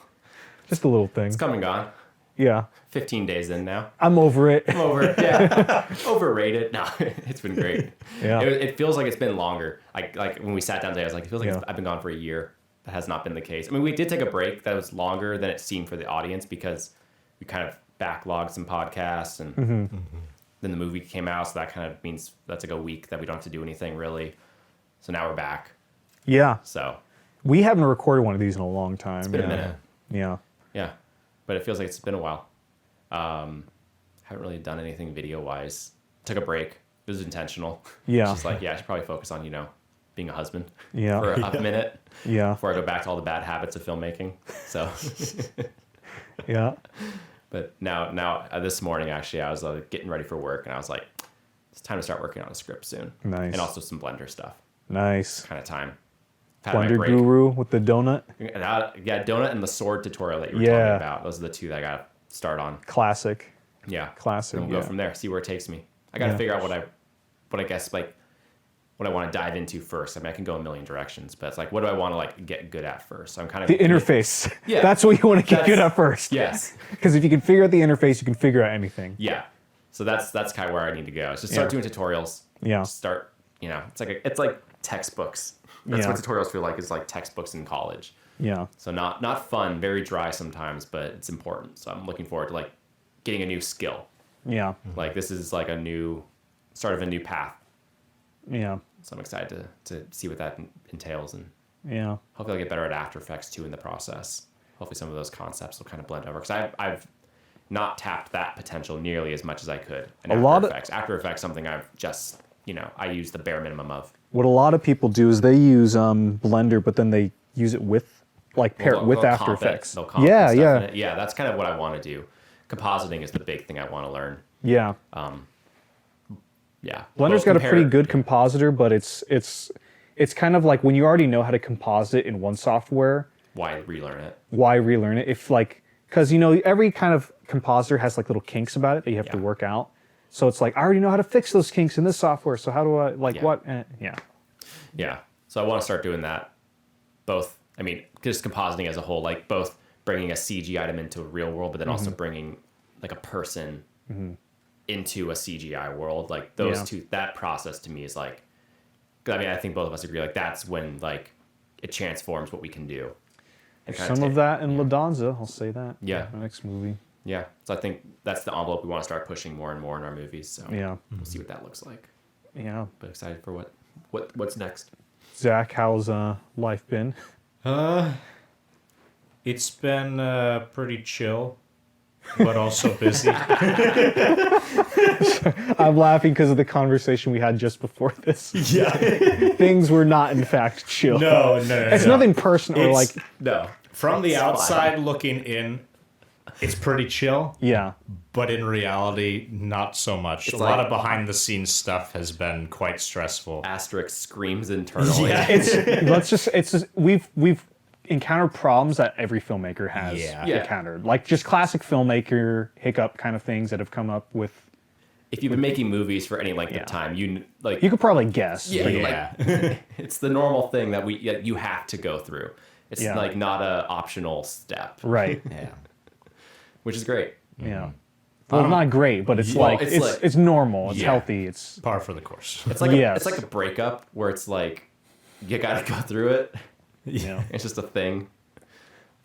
Just a little thing. It's come and gone. Yeah. 15 days in now. I'm over it. I'm over it. Yeah. Overrated. No, it's been great. Yeah. It feels like it's been longer. Like when we sat down today, I was like, it feels like Yeah. I've been gone for a year. That has not been the case. I mean, we did take a break that was longer than it seemed for the audience because we kind of backlogged some podcasts and then the movie came out. So that kind of means that's like a week that we don't have to do anything really. So now we're back. Yeah. So We haven't recorded one of these in a long time. it's been yeah. a minute. Yeah. Yeah. But it feels like it's been a while. Haven't really done anything video wise. Took a break. It was intentional. Yeah. Just like, yeah, I should probably focus on, being a husband Yeah. for a minute Yeah. before I go back to all the bad habits of filmmaking. So, Yeah. but now this morning, actually, I was getting ready for work and I was like, it's time to start working on a script soon. Nice. And also some Blender stuff. Nice. Kind of time. Had my Blender break. Guru with the donut. Yeah, donut and the sword tutorial that you were Yeah. talking about. Those are the two that I got to start on. Classic. Yeah. Classic, And we'll yeah. go from there. See where it takes me. I got to Yeah. figure out what I guess like what I want to dive into first. I mean, I can go a million directions, but it's like, what do I want to like get good at first? So I'm kind of The interface. Yeah. That's what you want to get good at first. Yes. Because if you can figure out the interface, you can figure out anything. Yeah. So that's kind of where I need to go. Is just start Yeah. doing tutorials. Yeah. Start, it's like textbooks. That's Yeah. what tutorials feel like. Is like textbooks in college. Yeah. So not fun, very dry sometimes, but it's important. So I'm looking forward to like getting a new skill. Yeah. Like this is like a new start of a new path. Yeah. So I'm excited to see what that entails, and Yeah. hopefully I'll get better at After Effects too in the process. Hopefully some of those concepts will kind of blend over because I've not tapped that potential nearly as much as I could in After Effects. After Effects, something I've just I use the bare minimum of. What a lot of people do is they use Blender, but then they use it with, like, pair it with They'll After comp it. Effects. They'll comp Yeah, stuff yeah. in it. Yeah, that's kind of what I want to do. Compositing is the big thing I want to learn. Yeah. Yeah. Blender's Well, got a pretty compare- good compositor, but it's kind of like when you already know how to composite in one software, Why relearn it? why relearn it? If like, because every kind of compositor has like little kinks about it that you have to Yeah. work out. So it's like I already know how to fix those kinks in this software. So how do I like Yeah. what? Yeah. Yeah. So I want to start doing that. Both, I mean, just compositing as a whole, like both bringing a CG item into a real world, but then also bringing like a person into a CGI world. Like those Yeah. two, that process to me is like, I mean, I think both of us agree, like that's when like it transforms what we can do. And kinda Some of take- that in La Danza, I'll say that. Yeah. The next movie. Yeah. So I think that's the envelope we want to start pushing more and more in our movies. So Yeah. we'll see what that looks like. Yeah. But excited for what's next. Zach, how's life been? It's been pretty chill, but also busy. I'm laughing because of the conversation we had just before this. Yeah. Things were not, in fact, chill. No. It's nothing personal or like, It's- No. From the It's outside looking in, it's pretty chill, yeah. but in reality, not so much. It's A lot like- of behind the scenes stuff has been quite stressful. Asterisk screams internally. Yeah. It's just we've encountered problems that every filmmaker has Yeah. Yeah. encountered. Like just classic filmmaker hiccup kind of things that have come up with. If you've been making movies for any length Yeah. of time, you like You could probably guess. Yeah, but yeah. Yeah. it's the normal thing that you have to go through. It's Yeah. like not a optional step, Right. Yeah. which is great. Yeah. Well, not great, but it's Well, like it's it's like- it's normal. It's Yeah. healthy. It's Par for the course. It's like Yes. it's like a breakup where it's like you got to go through it. yeah. It's just a thing.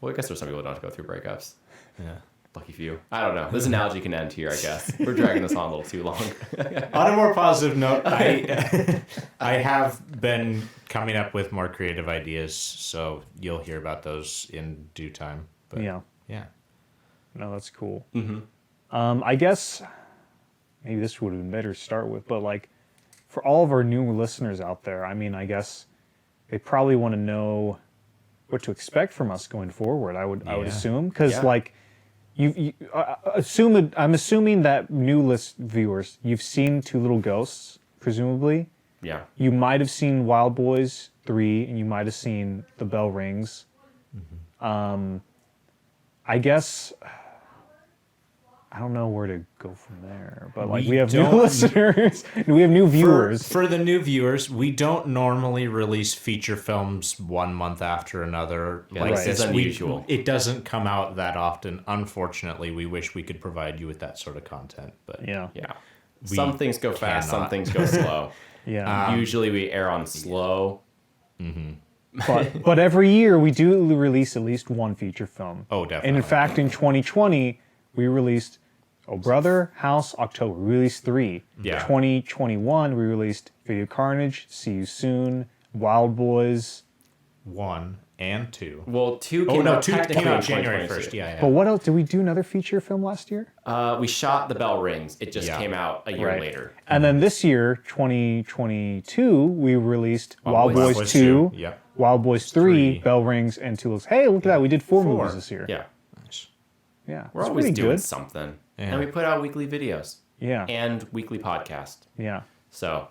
Well, I guess there's some people who don't go through breakups. Yeah. Lucky few. I don't know. This analogy can end here, I guess. We're dragging this on a little too long. On a more positive note, I have been coming up with more creative ideas, so you'll hear about those in due time. But Yeah. yeah. No, that's cool. I guess maybe this would have been better to start with, but like for all of our new listeners out there, I mean, I guess they probably want to know what to expect from us going forward. I would Yeah. assume because Yeah. like I'm assuming that new list viewers, you've seen Two Little Ghosts, presumably. Yeah. You might have seen Wild Boys 3, and you might have seen The Bell Rings. I guess I don't know where to go from there, but like we have new listeners, and we have new viewers. For the new viewers, we don't normally release feature films 1 month after another. Yeah, this is unusual. It doesn't come out that often. Unfortunately, we wish we could provide you with that sort of content, but Yeah, Yeah. We Some things go fast, some cannot. things go slow. yeah. Usually we err on slow. But every year we do release at least one feature film. Oh, And in definitely. fact, in 2020, we released Oh Brother, House, October. We released 3. Yeah. 2021, we released Video Carnage, See You Soon, Wild Boys. 1 and 2. Well, 2 Oh came no, out 2 technically came in out January 2022. 1st. Yeah. But what else? Did we do another feature film last year? We shot The Bell Rings. It just Yeah. came out a year Right. later. And then this year, 2022, we released Wild Boys. Boys 2, Yep. Wild Boys 3, 3. Bell Rings, and Two Little. Hey, look at that. We did 4 4. movies this year. Yeah. Nice. Yeah. We're it's always pretty doing good. something. Yeah. And we put out weekly videos Yeah. and weekly podcast. Yeah. So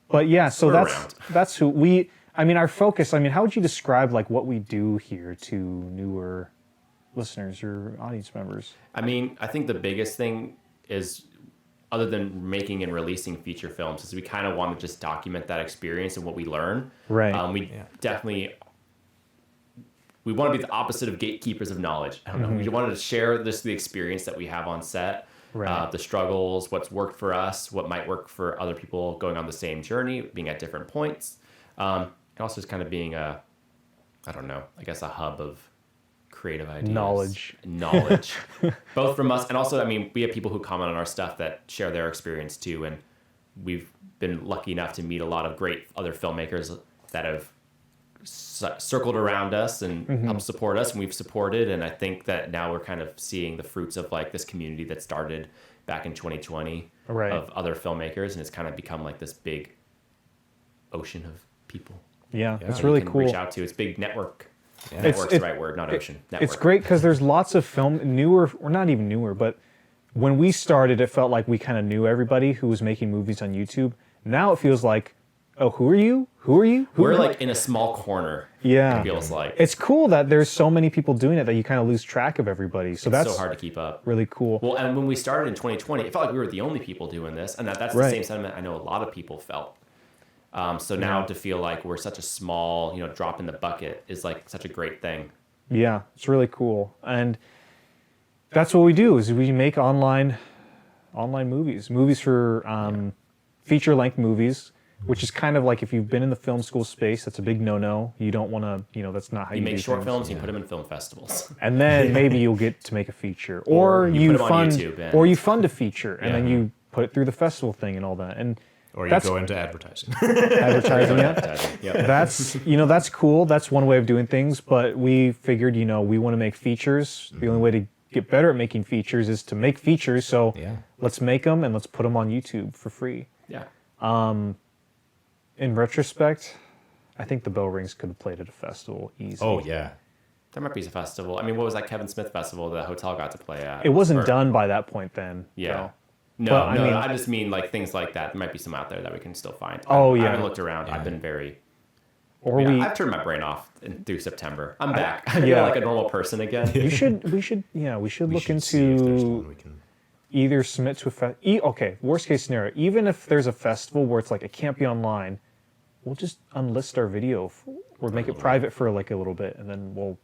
But yeah, so We're that's around. that's who we. I mean, our focus. I mean, how would you describe like what we do here to newer listeners or audience members? I mean, I think the biggest thing is, other than making and releasing feature films, is we kind of want to just document that experience and what we learn. Right. We definitely we want to be the opposite of gatekeepers of knowledge. I don't know. We wanted to share the experience that we have on set, Right. the struggles, what's worked for us, what might work for other people going on the same journey, being at different points. And also just kind of being a, I don't know, I guess a hub of creative ideas. Knowledge. Both from us and also, I mean, we have people who comment on our stuff that share their experience too. And we've been lucky enough to meet a lot of great other filmmakers that have circled around us and helped support us, and we've supported. And I think that now we're kind of seeing the fruits of like this community that started back in 2020 Right. of other filmmakers, and it's kind of become like this big ocean of people Yeah, Yeah, it's you really can cool. reach out to. It's big network. Yeah. Network's the right word, not ocean. Network. It's great because there's lots of film newer, or not even newer, but when we started, it felt like we kind of knew everybody who was making movies on YouTube. Now it feels like, oh, who are you? Who are you? Who We're are like in a small corner. Yeah. It feels like It's cool that there's so many people doing it that you kind of lose track of everybody. So that's so hard to keep up. really cool. Well, and when we started in 2020, it felt like we were the only people doing this, and that's the Right. same sentiment I know a lot of people felt. So now to feel like we're such a small, drop in the bucket is like such a great thing. Yeah, it's really cool. And that's what we do is we make online movies for feature length movies, which is kind of like if you've been in the film school space, that's a big no-no. You don't want to, that's not how You you make do short things. films, you put them in film festivals. And then maybe you'll get to make a feature, or you you put 'em on fund, YouTube and- or you fund a feature, and Yeah. then you put it through the festival thing and all that, and Or you that's go into advertising. advertising. Yeah, Yep. that's cool. That's one way of doing things. But we figured, we want to make features. The only way to get better at making features is to make features. So Yeah. let's make them and let's put them on YouTube for free. Yeah. In retrospect, I think the Bell Rings could have played at a festival easy. Oh yeah. There might be a festival. I mean, what was that Kevin Smith festival the hotel got to play at? It wasn't Or- done by that point then. Yeah. though. No, But, I no, mean- I just mean like things like that. There might be some out there that we can still find. Oh, I yeah. haven't looked around. I've been very. Or I've turned my brain off through September. I'm back. I feel yeah. like a normal person again. we should look We should see if there's into one we can. either submit to a okay, worst case scenario, even if there's a festival where it's like it can't be online, we'll just unlist our video or make it private for like a little bit, and then we'll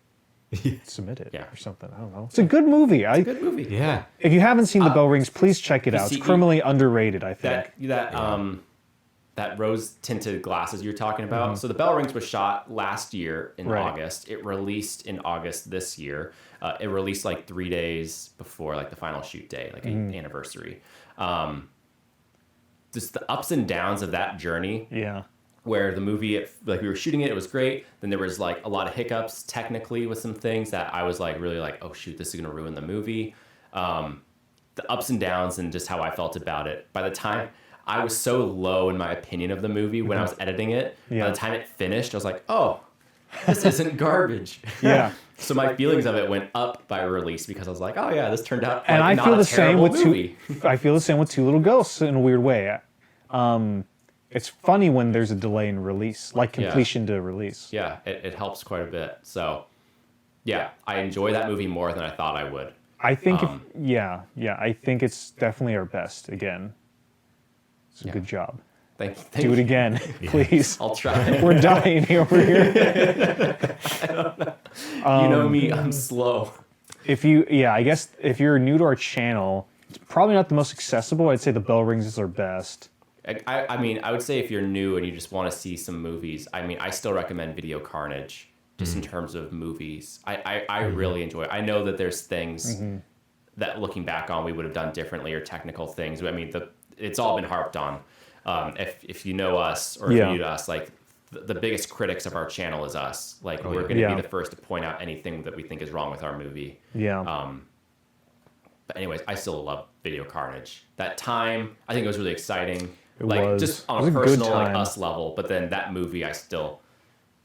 submit it Yeah. or something. I don't know. It's a good movie. Good movie. Yeah. If you haven't seen The Bell Rings, please check it out. see, It's criminally underrated, I think. That that rose tinted glasses you're talking about. So the Bell Rings was shot last year in Right. August. It released in August this year. It released like 3 days before like the final shoot day, like an anniversary. Just the ups and downs of that journey, Yeah. where the movie, like we were shooting it, it was great. Then there was like a lot of hiccups technically with some things that I was like really like, oh shoot, this is gonna ruin the movie. The ups and downs and just how I felt about it. By the time I was so low in my opinion of the movie when I was editing it, Yeah. by the time it finished, I was like, oh, this isn't garbage. Yeah. So my feelings of it went up by release because I was like, oh yeah, this turned out like And I not feel a the same terrible with movie. I feel the same with Two Little Ghosts in a weird way. It's funny when there's a delay in release, like completion to release. Yeah, it helps quite a bit. So yeah, I enjoy that movie more than I thought I would. I think, I think it's definitely our best again. It's a good job. Thank Do you. it again, please. I'll try. We're dying here over here. You know me, I'm slow. I guess if you're new to our channel, it's probably not the most accessible. I'd say the Bell Rings is our best. I mean, I would say if you're new and you just want to see some movies, I mean, I still recommend Video Carnage just in terms of movies. I really enjoy it. I know that there's things that looking back on we would have done differently or technical things. I mean, it's all been harped on. If you know us or if you're new to us, like the biggest critics of our channel is us. Like we're going to be the first to point out anything that we think is wrong with our movie. Yeah. But anyways, I still love Video Carnage. That time, I think it was really exciting. It like was. just It on was a a good personal, like time. us level. But then that movie, I still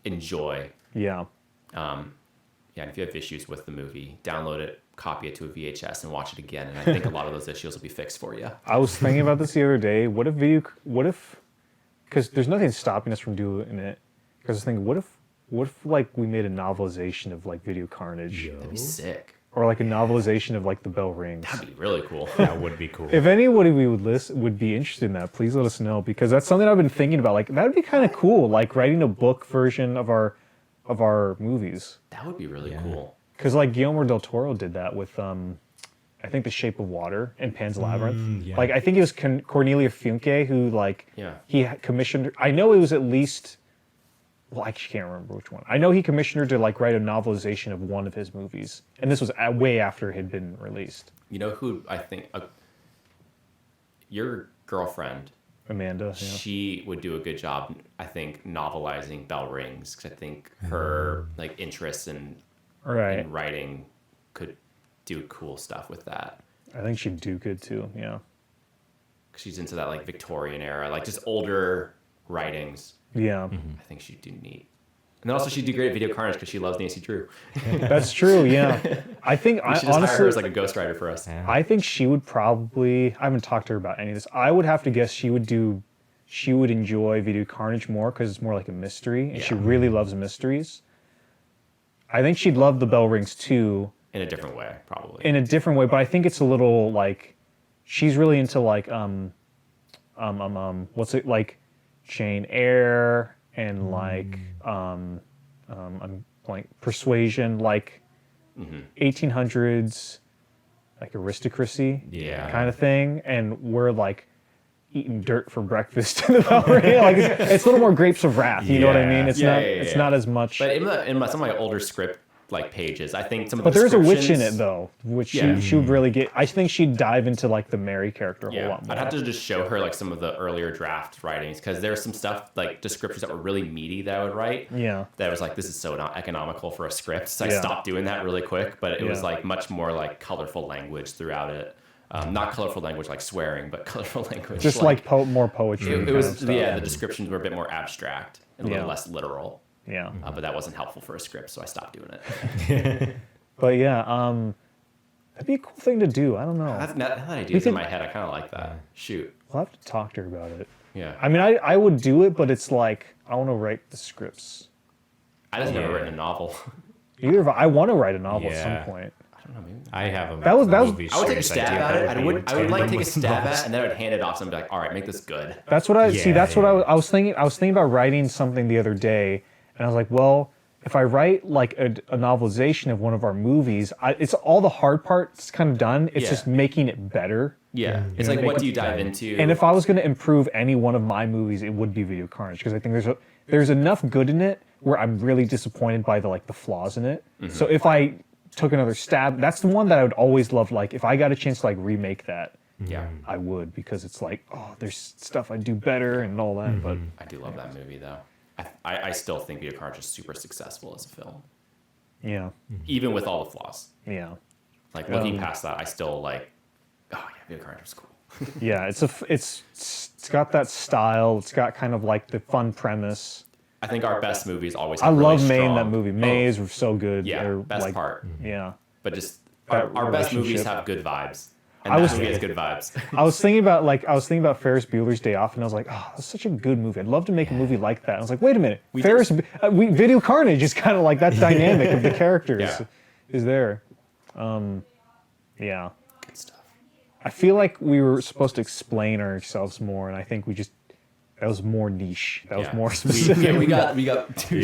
enjoy. yeah. Yeah, and if you have issues with the movie, download it, copy it to a VHS, and watch it again. And I think a lot of those issues will be fixed for you. I was thinking about this the other day. What if, because there's nothing stopping us from doing it. Because I was thinking, what if like we made a novelization of like Video Carnage, That'd be sick. or like a novelization of like the Bell Rings. That'd be really cool. That would be cool. If anybody would be interested in that, please let us know, because that's something I've been thinking about. Like that would be kind of cool, like writing a book version of our movies. That would be really cool. Because like Guillermo del Toro did that with I think The Shape of Water and Pan's Labyrinth. yeah. Like I think it was Cornelia Funke who like Yeah. he commissioned. I know it was at least. Well, I actually can't remember which one. I know he commissioned her to like write a novelization of one of his movies, and this was way after it had been released. You know who I think your girlfriend, Amanda. Yeah. she would do a good job, I think, novelizing Bell Rings, because I think her like interests in Right. writing could do cool stuff with that. I think she'd do good too. Yeah. 'Cause she's into that like Victorian era, like just older writings. Yeah. I think she'd do neat. And then also she'd do great at Video Carnage because she loves Nancy Drew. That's true. Yeah. I think We should just hire her honestly, as like a ghostwriter for us. I think she would probably. I haven't talked to her about any of this. I would have to guess she would enjoy Video Carnage more because it's more like a mystery, and she Yeah. really loves mysteries. I think she'd love the Bell Rings too, In a different way, probably. in a different way. But I think it's a little like she's really into like what's it like, Jane Eyre and like I'm like Persuasion, like 1800s, like aristocracy Yeah. kind of thing, and we're like eating dirt for breakfast in the Bell Ring. Like it's a little more Grapes of Wrath. You know what I mean? It's Yeah, not. yeah, It's yeah. not as much. But in some of my older script like pages, I think some of But the there's a witch in descriptions- it though, which Yeah. she would really get. I think she'd dive into like the Mary character a whole Yeah, lot more. I'd have to just show her like some of the earlier draft writings because there's some stuff like descriptions that were really meaty that I would write. Yeah. That was like, this is so not economical for a script. So I Yeah. stopped doing that really quick, but it was Yeah. like much more like colorful language throughout it. Not colorful language like swearing, but colorful language. Just like more poetry. it kind was, of stuff. yeah, the descriptions were a bit more abstract and a Yeah. little less literal. Yeah. But that wasn't helpful for a script, so I stopped doing it. But yeah, that'd be a cool thing to do. I don't know. Now that idea's could- in my head, I kind of like that. Shoot. We'll have to talk to her about it. Yeah. I mean, I would do it, but it's like I want to write the scripts. I just never Yeah. written a novel. Either of I want to write a novel at Yeah. some point. I don't know, maybe. I have a That was- movie I would take a series stab idea at that it. I would be like in take a with stab novels. at it, and then I would hand it off to someone and be like, all right, make this good. That's what I see. Yeah, That's what yeah. I was thinking. I was thinking about writing something the other day, and I was like, well, if I write like a novelization of one of our movies, it's all the hard parts kind of done. It's Yeah. just making it better. Yeah, it's like what do you dive into? And if I was going to improve any one of my movies, it would be Video Carnage because I think there's enough good in it where I'm really disappointed by the flaws in it. Mm-hmm. So if I took another stab, that's the one that I would always love. Like if I got a chance to remake that, yeah, I would, because it's like, oh, there's stuff I do better and all that. But I do love that movie though. I still think Video Carnage is super successful as a film, yeah, even with all the flaws. yeah, Like looking past that, I still like. Oh yeah, Video Carnage was cool. yeah. It's got that style. It's got kind of like the fun premise. I think our best movies always. I Have really love May in strong- that movie. May is so good. Yeah, Or, best part. Yeah. But just That our best movies relationship. have good vibes, and I that was- movie has good vibes. I was thinking about Ferris Bueller's Day Off, and I was like, oh, that's such a good movie. I'd love to make a movie like that. And I was like, wait a minute, Video Carnage is kind of like that dynamic of the characters Yeah. is there. Yeah, Good stuff. I feel like we were supposed to explain ourselves more, and I think that was more niche. That was more specific. We got two.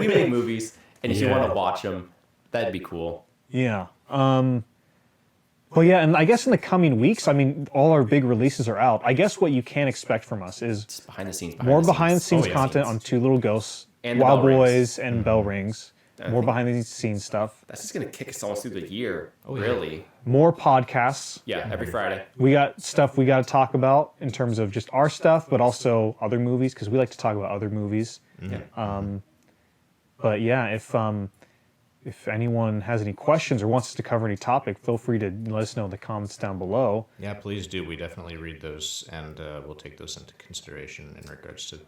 We make movies, and if you want to watch them, that'd be cool. Yeah. Well, yeah, and I guess in the coming weeks, I mean, all our big releases are out. I guess what you can expect from us is Just behind the scenes. more behind the scenes Oh, yeah. content on Two Little Ghosts, And the Wild Bell Rings. Boys, and Bell Rings. More behind the scenes stuff. That's just gonna kick us almost through the year. Really? More podcasts. Yeah, every Friday. We got stuff we got to talk about in terms of just our stuff, but also other movies, because we like to talk about other movies. Yeah. But yeah, if anyone has any questions or wants us to cover any topic, feel free to let us know in the comments down below. Yeah, please do. We definitely read those, and we'll take those into consideration in regards to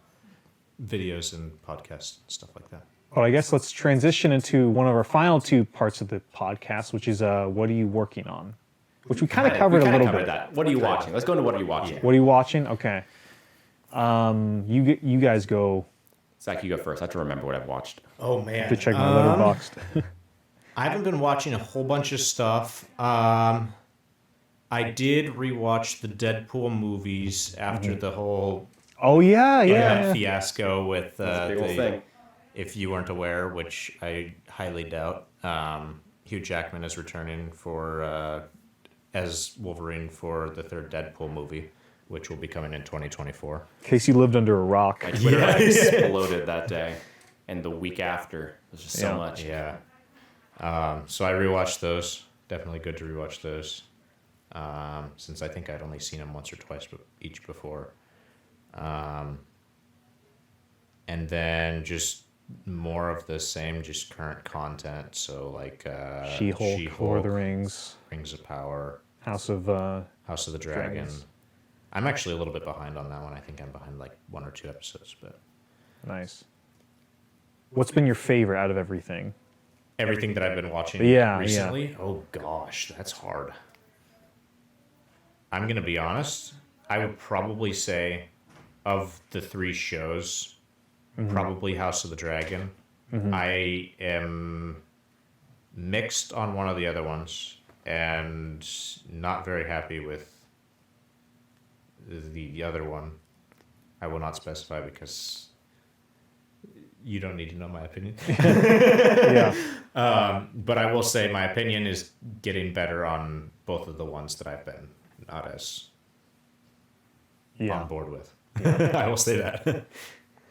videos and podcasts and stuff like that. But I guess let's transition into one of our final two parts of the podcast, which is what are you working on? Which we kind of covered a little bit. That. What are you watching? Let's go into what are you watching. What are you watching? Okay. You guys go Zach, you go first. I have to remember what I've watched. Oh man, to check my Letterboxd. I haven't been watching a whole bunch of stuff. I did rewatch the Deadpool movies after the whole Oh yeah. fiasco with That's a big old thing. If you weren't aware, which I highly doubt, Hugh Jackman is returning for as Wolverine for the third Deadpool movie, which will be coming in 2024. Casey lived under a rock. My Twitter exploded that day, and the week after, it was just so Yeah. much. Yeah. So I rewatched those. Definitely good to rewatch those. Since I think I'd only seen them once or twice each before. And then just more of the same, just current content. So like She-Hulk, Lord of the Rings, Rings of Power, House of House of the Dragon. Dragons. I'm actually a little bit behind on that one. I think I'm behind like 1 or 2 episodes, but Nice. What's been your favorite out of everything? everything that I've been watching Yeah, recently. Oh gosh, that's hard. I'm gonna be honest. I would probably say, of the 3 shows, probably House of the Dragon. I am mixed on one of the other ones, and not very happy with the other one. I will not specify because you don't need to know my opinion. Yeah. But I will say my opinion is getting better on both of the ones that I've been not as Yeah. on board with. I will say that.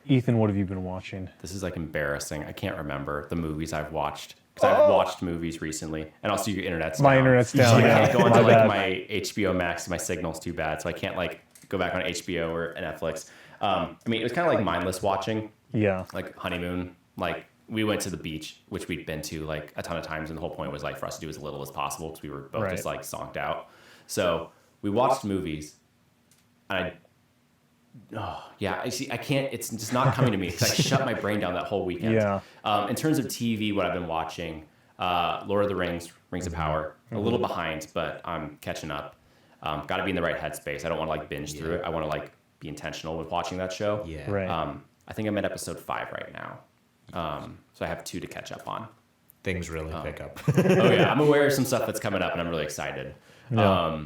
Ethan, what have you been watching? This is like embarrassing. I can't remember the movies I've watched because I've watched movies recently, and also your internet's My down. internet's So down, I yeah. can't go into My like bad. my HBO Max. My signal's too bad, so I can't like go back on HBO or Netflix. I mean, it was kind of like mindless watching, Yeah. like honeymoon. Like we went to the beach, which we'd been to like a ton of times, and the whole point was like for us to do as little as possible because we were both Right. just like zonked out. So we watched movies, and I see. I can't. It's just not coming to me because I shut my brain down that whole weekend. Yeah. In terms of TV, what I've been watching, Lord of the Rings, Rings of Power. A little behind, but I'm catching up. Got to be in the right headspace. I don't want to like binge through it. I want to like be intentional with watching that show. Yeah. Right. I think I'm at episode 5 right now. So I have 2 to catch up on. Things really pick up. Oh yeah, I'm aware of some stuff that's coming up, and I'm really excited. Yeah.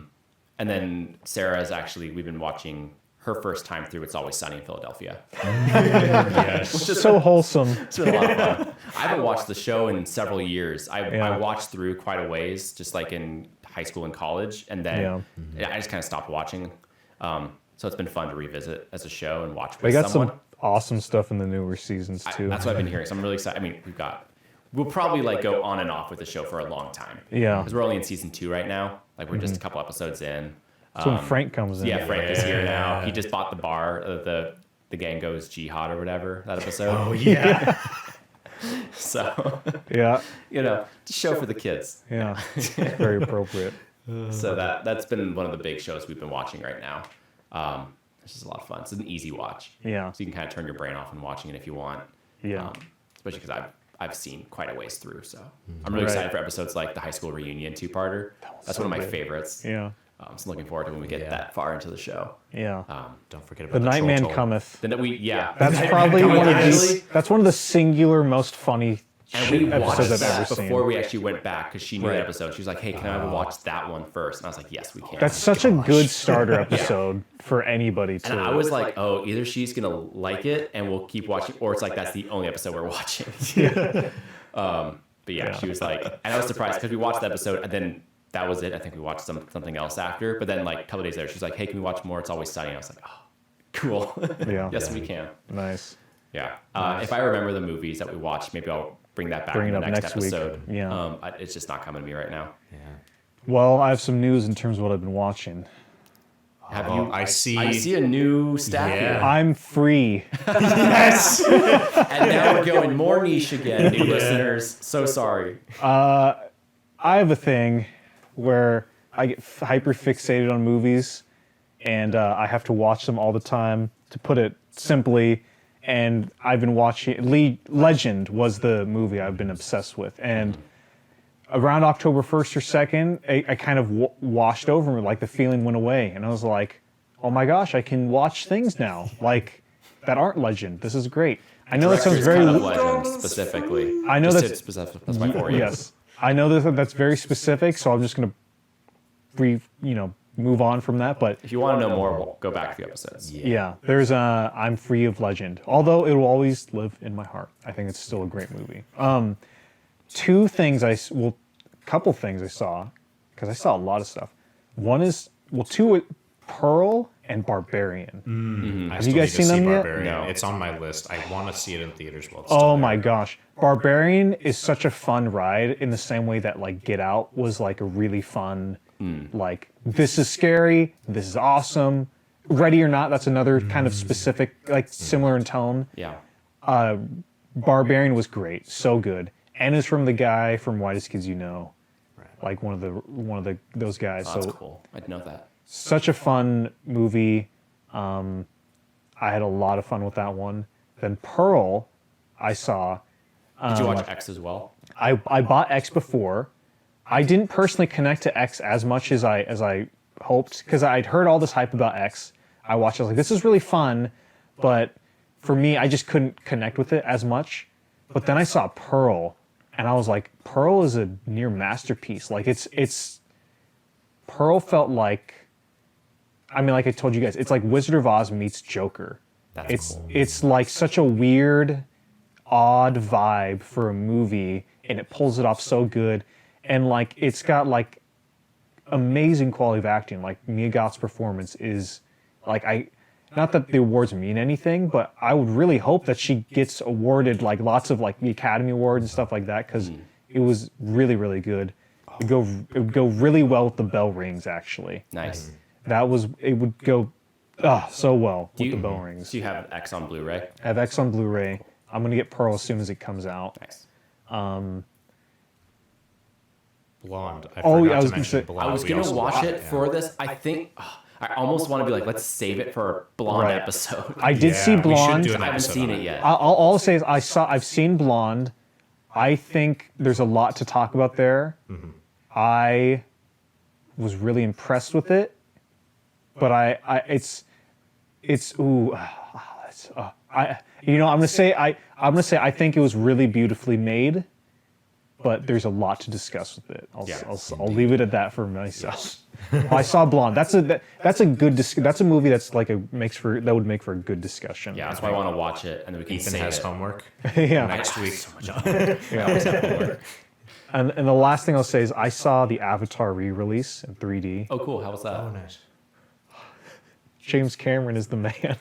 And then Sarah's actually, we've been watching her first time through It's Always Sunny in Philadelphia. Yes. So wholesome. It's been a lot of fun. I haven't watched the show in several years. I watched through quite a ways, just like in high school and college, and then I just kind of stopped watching. So it's been fun to revisit as a show and watch They with got someone. some awesome stuff in the newer seasons too. That's what I've been hearing. So I'm really excited. I mean, we'll probably like go on and off with the show for a long time. Yeah. Because we're only in season 2 right now. Like we're just a couple episodes in. So when Frank comes in. Yeah, Frank is here now. He just bought the bar. The gang goes jihad or whatever that episode. Oh yeah. So Yeah. just show for the kids. Yeah. Very appropriate. So that's been one of the big shows we've been watching right now. It's just a lot of fun. It's an easy watch. Yeah. So you can kind of turn your brain off and watching it if you want. Yeah. Especially because I've seen quite a ways through. So I'm really excited for episodes like the high school reunion 2-parter. That's one of my favorites. Yeah. So looking forward to when we get that far into the show. Yeah. Don't forget The about Night Man Troll Toll. cometh. Then That's probably one of actually- that's one of the singular most funny And we watched episodes I've that ever seen. before we actually went back because she knew Right. that episode. She was like, "Hey, can I watch that one first?" And I was like, "Yes, we can." That's such a good starter episode for anybody too. and I was like, "Oh, either she's gonna like it and we'll keep watching, or it's like that's the only episode we're watching." But yeah, she was like, and I was surprised because we watched the episode and then that was it. I think we watched something else after. But then like a couple days later, she's like, "Hey, can we watch more? It's Always Sunny." And I was like, "Oh, cool." Yeah. Yes, we can. Nice. Yeah. If I remember the movies that we watched, maybe I'll bring that back Bring in it the up next next week. episode. Yeah. It's just not coming to me right now. Well, I have some news in terms of what I've been watching. Have Oh, you? I see. I see a new stack Yeah. here. I'm free. Yes. And now we're going more niche again, new listeners. So sorry. I have a thing where I get hyper fixated on movies and I have to watch them all the time, to put it simply. And I've been watching Legend was the movie I've been obsessed with. And around October 1st or 2nd, I kind of washed over me, like the feeling went away. And I was like, oh my gosh, I can watch things now like that aren't Legend. This is great. I know that sounds Director's very Cut of Legend specifically. I know Just that's to specific. That's my 4 years. Yes, I know that's very specific, so I'm just gonna move on from that. But If you want to know more, we'll go back a few episodes. yeah, there's I'm free of Legend, although it will always live in my heart. I think it's still a great movie. Couple things I saw, because I saw a lot of stuff. One is Pearl and Barbarian. I you still guys need to seen see them yet? Barbarian. No. It's on my list. I want to see it in theaters while it's still Oh there. my gosh. Barbarian is such a fun ride in the same way that like Get Out was like a really fun, like this is scary, this is awesome. Ready or Not, that's another kind of specific, like similar in tone. Yeah. Barbarian was great, so good. And it's from the guy from Whitest Kids You Know. Like one of those guys. Oh, that's so cool. I didn't know that. such a fun movie. I had a lot of fun with that one. Then Pearl, I saw. Did you watch X as well? I bought X before. I didn't personally connect to X as much as I hoped because I'd heard all this hype about X. I watched. I was like, this is really fun, but for me, I just couldn't connect with it as much. But then I saw Pearl, and I was like, Pearl is a near masterpiece. Like it's Pearl felt like, I mean, like I told you guys, it's like Wizard of Oz meets Joker. That's cool. It's like such a weird, odd vibe for a movie, and it pulls it off so good. And like it's got like amazing quality of acting. Like Mia Goth's performance is like not that the awards mean anything, but I would really hope that she gets awarded like lots of like the Academy Awards and stuff like that because it was really, really good. It would go really well with the bell rings actually. Nice. It would go so well with the bell rings. Do you have X on Blu-ray? I have X on Blu-ray. I'm gonna get Pearl as soon as it comes out. Nice. Blonde. I Oh, forgot yeah, I was to gonna mention say- Blonde. I was We gonna also watch watched it for this. I think I almost want to be like, let's save it for a Blonde Right. episode. I did see we should Blonde. do an I haven't episode seen on it yet. I'll say is I've seen Blonde. I think there's a lot to talk about there. I was really impressed with it, but I'm gonna say I think it was really beautifully made, but there's a lot to discuss with it. I'll indeed. leave it at that for myself. I saw Blonde. That's a good that's a movie that's like that would make for a good discussion. Yeah, that's why I want to watch it, and then we can Ethan save has it. homework yeah. next week. And the last thing I'll say is I saw the Avatar re-release in 3D. Oh, cool. How was that? Oh, nice. James Cameron is the man.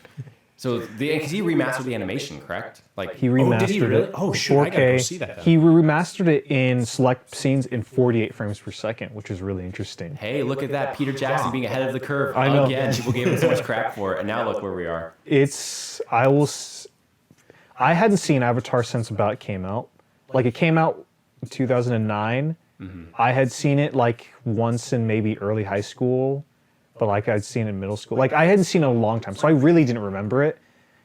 So because he remastered the animation, correct? Like He remastered did he really? it. Oh, shoot, I 4K. gotta go see that then. He remastered it in select scenes in 48 frames per second, which is really interesting. hey, look at that, Peter Jackson being ahead of the curve I know. again. People gave him so much crap for it, and now look where we are. I hadn't seen Avatar since about it came out. Like it came out in 2009. I had seen it like once in maybe early high school, but like I'd seen it in middle school. Like I hadn't seen it in a long time, so I really didn't remember it.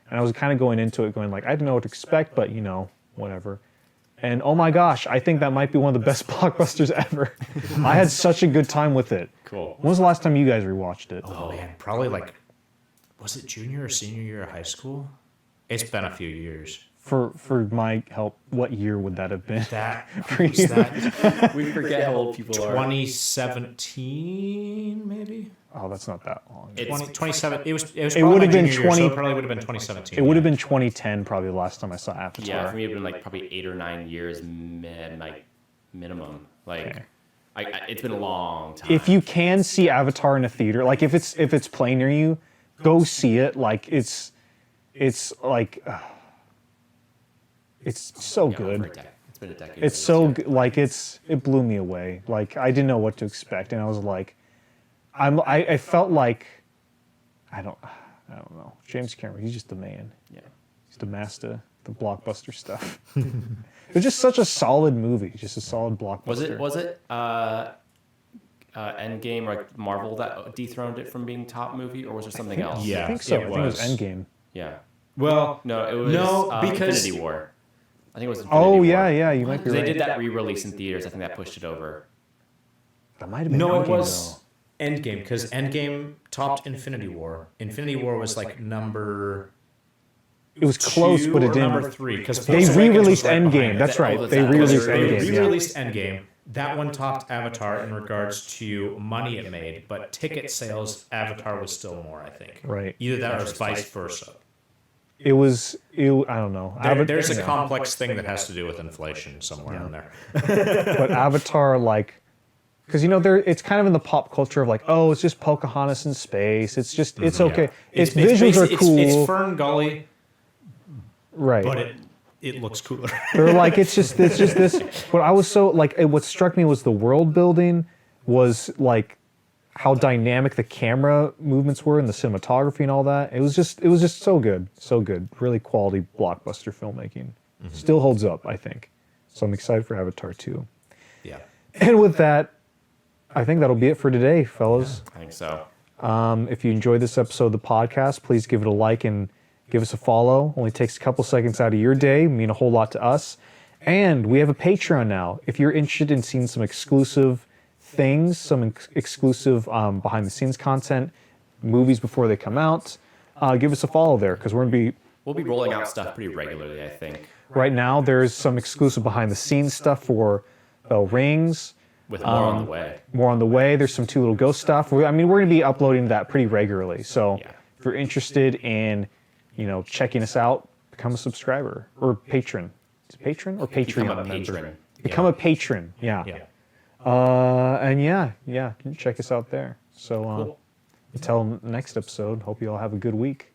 And I was kind of going into it going like, I didn't know what to expect, but you know, whatever. And oh my gosh, I think that might be one of the best blockbusters ever. I had such a good time with it. Cool. When was the last time you guys rewatched it? Oh man, probably like, was it junior or senior year of high school? It's been a few years. For my help, what year would that have been? That For was you. that We forget how old people are. 2017 maybe. Oh, that's not that long. It's 27. It was. It It would would have have been been 20. 20 So it probably would have been 2017. It would have been 2010 probably the last time I saw Avatar. Yeah, for me, it'd been like probably 8 or 9 years, like minimum. Like, Okay. it's been a long time. If you can see Avatar in a theater, like if it's playing near you, go see it. Like it's like it's so Yeah, over good. a decade. It's been a decade. It's so good. Like it blew me away. Like I didn't know what to expect, and I was like, I felt like I don't know. James Cameron, he's just the man. Yeah. He's the master, the blockbuster stuff. It was just such a solid movie, just a solid blockbuster. Was it Endgame or like Marvel that dethroned it from being top movie, or was there something else? Yeah. I think so. it I think it was was. Endgame. Yeah. Well, No, it was because Infinity War. I think it was Infinity Oh War. yeah, you might be 'Cause right. they did that re-release in theaters. I think that pushed it over. That might have been no, it Endgame, was Endgame because Endgame topped Infinity War. Infinity War was like number. though. It was close, two but it or didn't. number 3 because They re-released Endgame. That's right. that's They that. re-released They Endgame. They Yeah. re-released Endgame. That one topped Avatar in regards to money it made, but ticket sales, Avatar was still more. I think. Right. Either that or it's vice versa. It was. I don't know. There's a yeah. complex thing that has to do with inflation somewhere in there. But Avatar, like, because you know, it's kind of in the pop culture of like, oh, it's just Pocahontas in space. It's just, it's okay. Its visuals are cool, It's Fern Gully, right? but it looks cooler. They're like, it's just this. But I was so like, what struck me was the world building was like how dynamic the camera movements were and the cinematography and all that. It was just so good, so good. Really quality blockbuster filmmaking. Still holds up, I think. So I'm excited for Avatar 2. Yeah. And with that, I think that'll be it for today, fellas. I think so. If you enjoyed this episode of the podcast, please give it a like and give us a follow. Only takes a couple seconds out of your day, mean a whole lot to us. And we have a Patreon now. If you're interested in seeing some exclusive things, some exclusive behind the scenes content, movies before they come out, give us a follow there because we'll be rolling out stuff pretty regularly, I think, right now. There's some exclusive behind the scenes stuff for Bell Rings. with more on the way. More on the way. There's some Two Little Ghost stuff. We're going to be uploading that pretty regularly. So Yeah. if you're interested in, checking us out, become a subscriber or patron. Is it patron or Patreon? Become a member? patron. Become a patron. Yeah. Yeah. And yeah, check us out there. So until next episode, hope you all have a good week.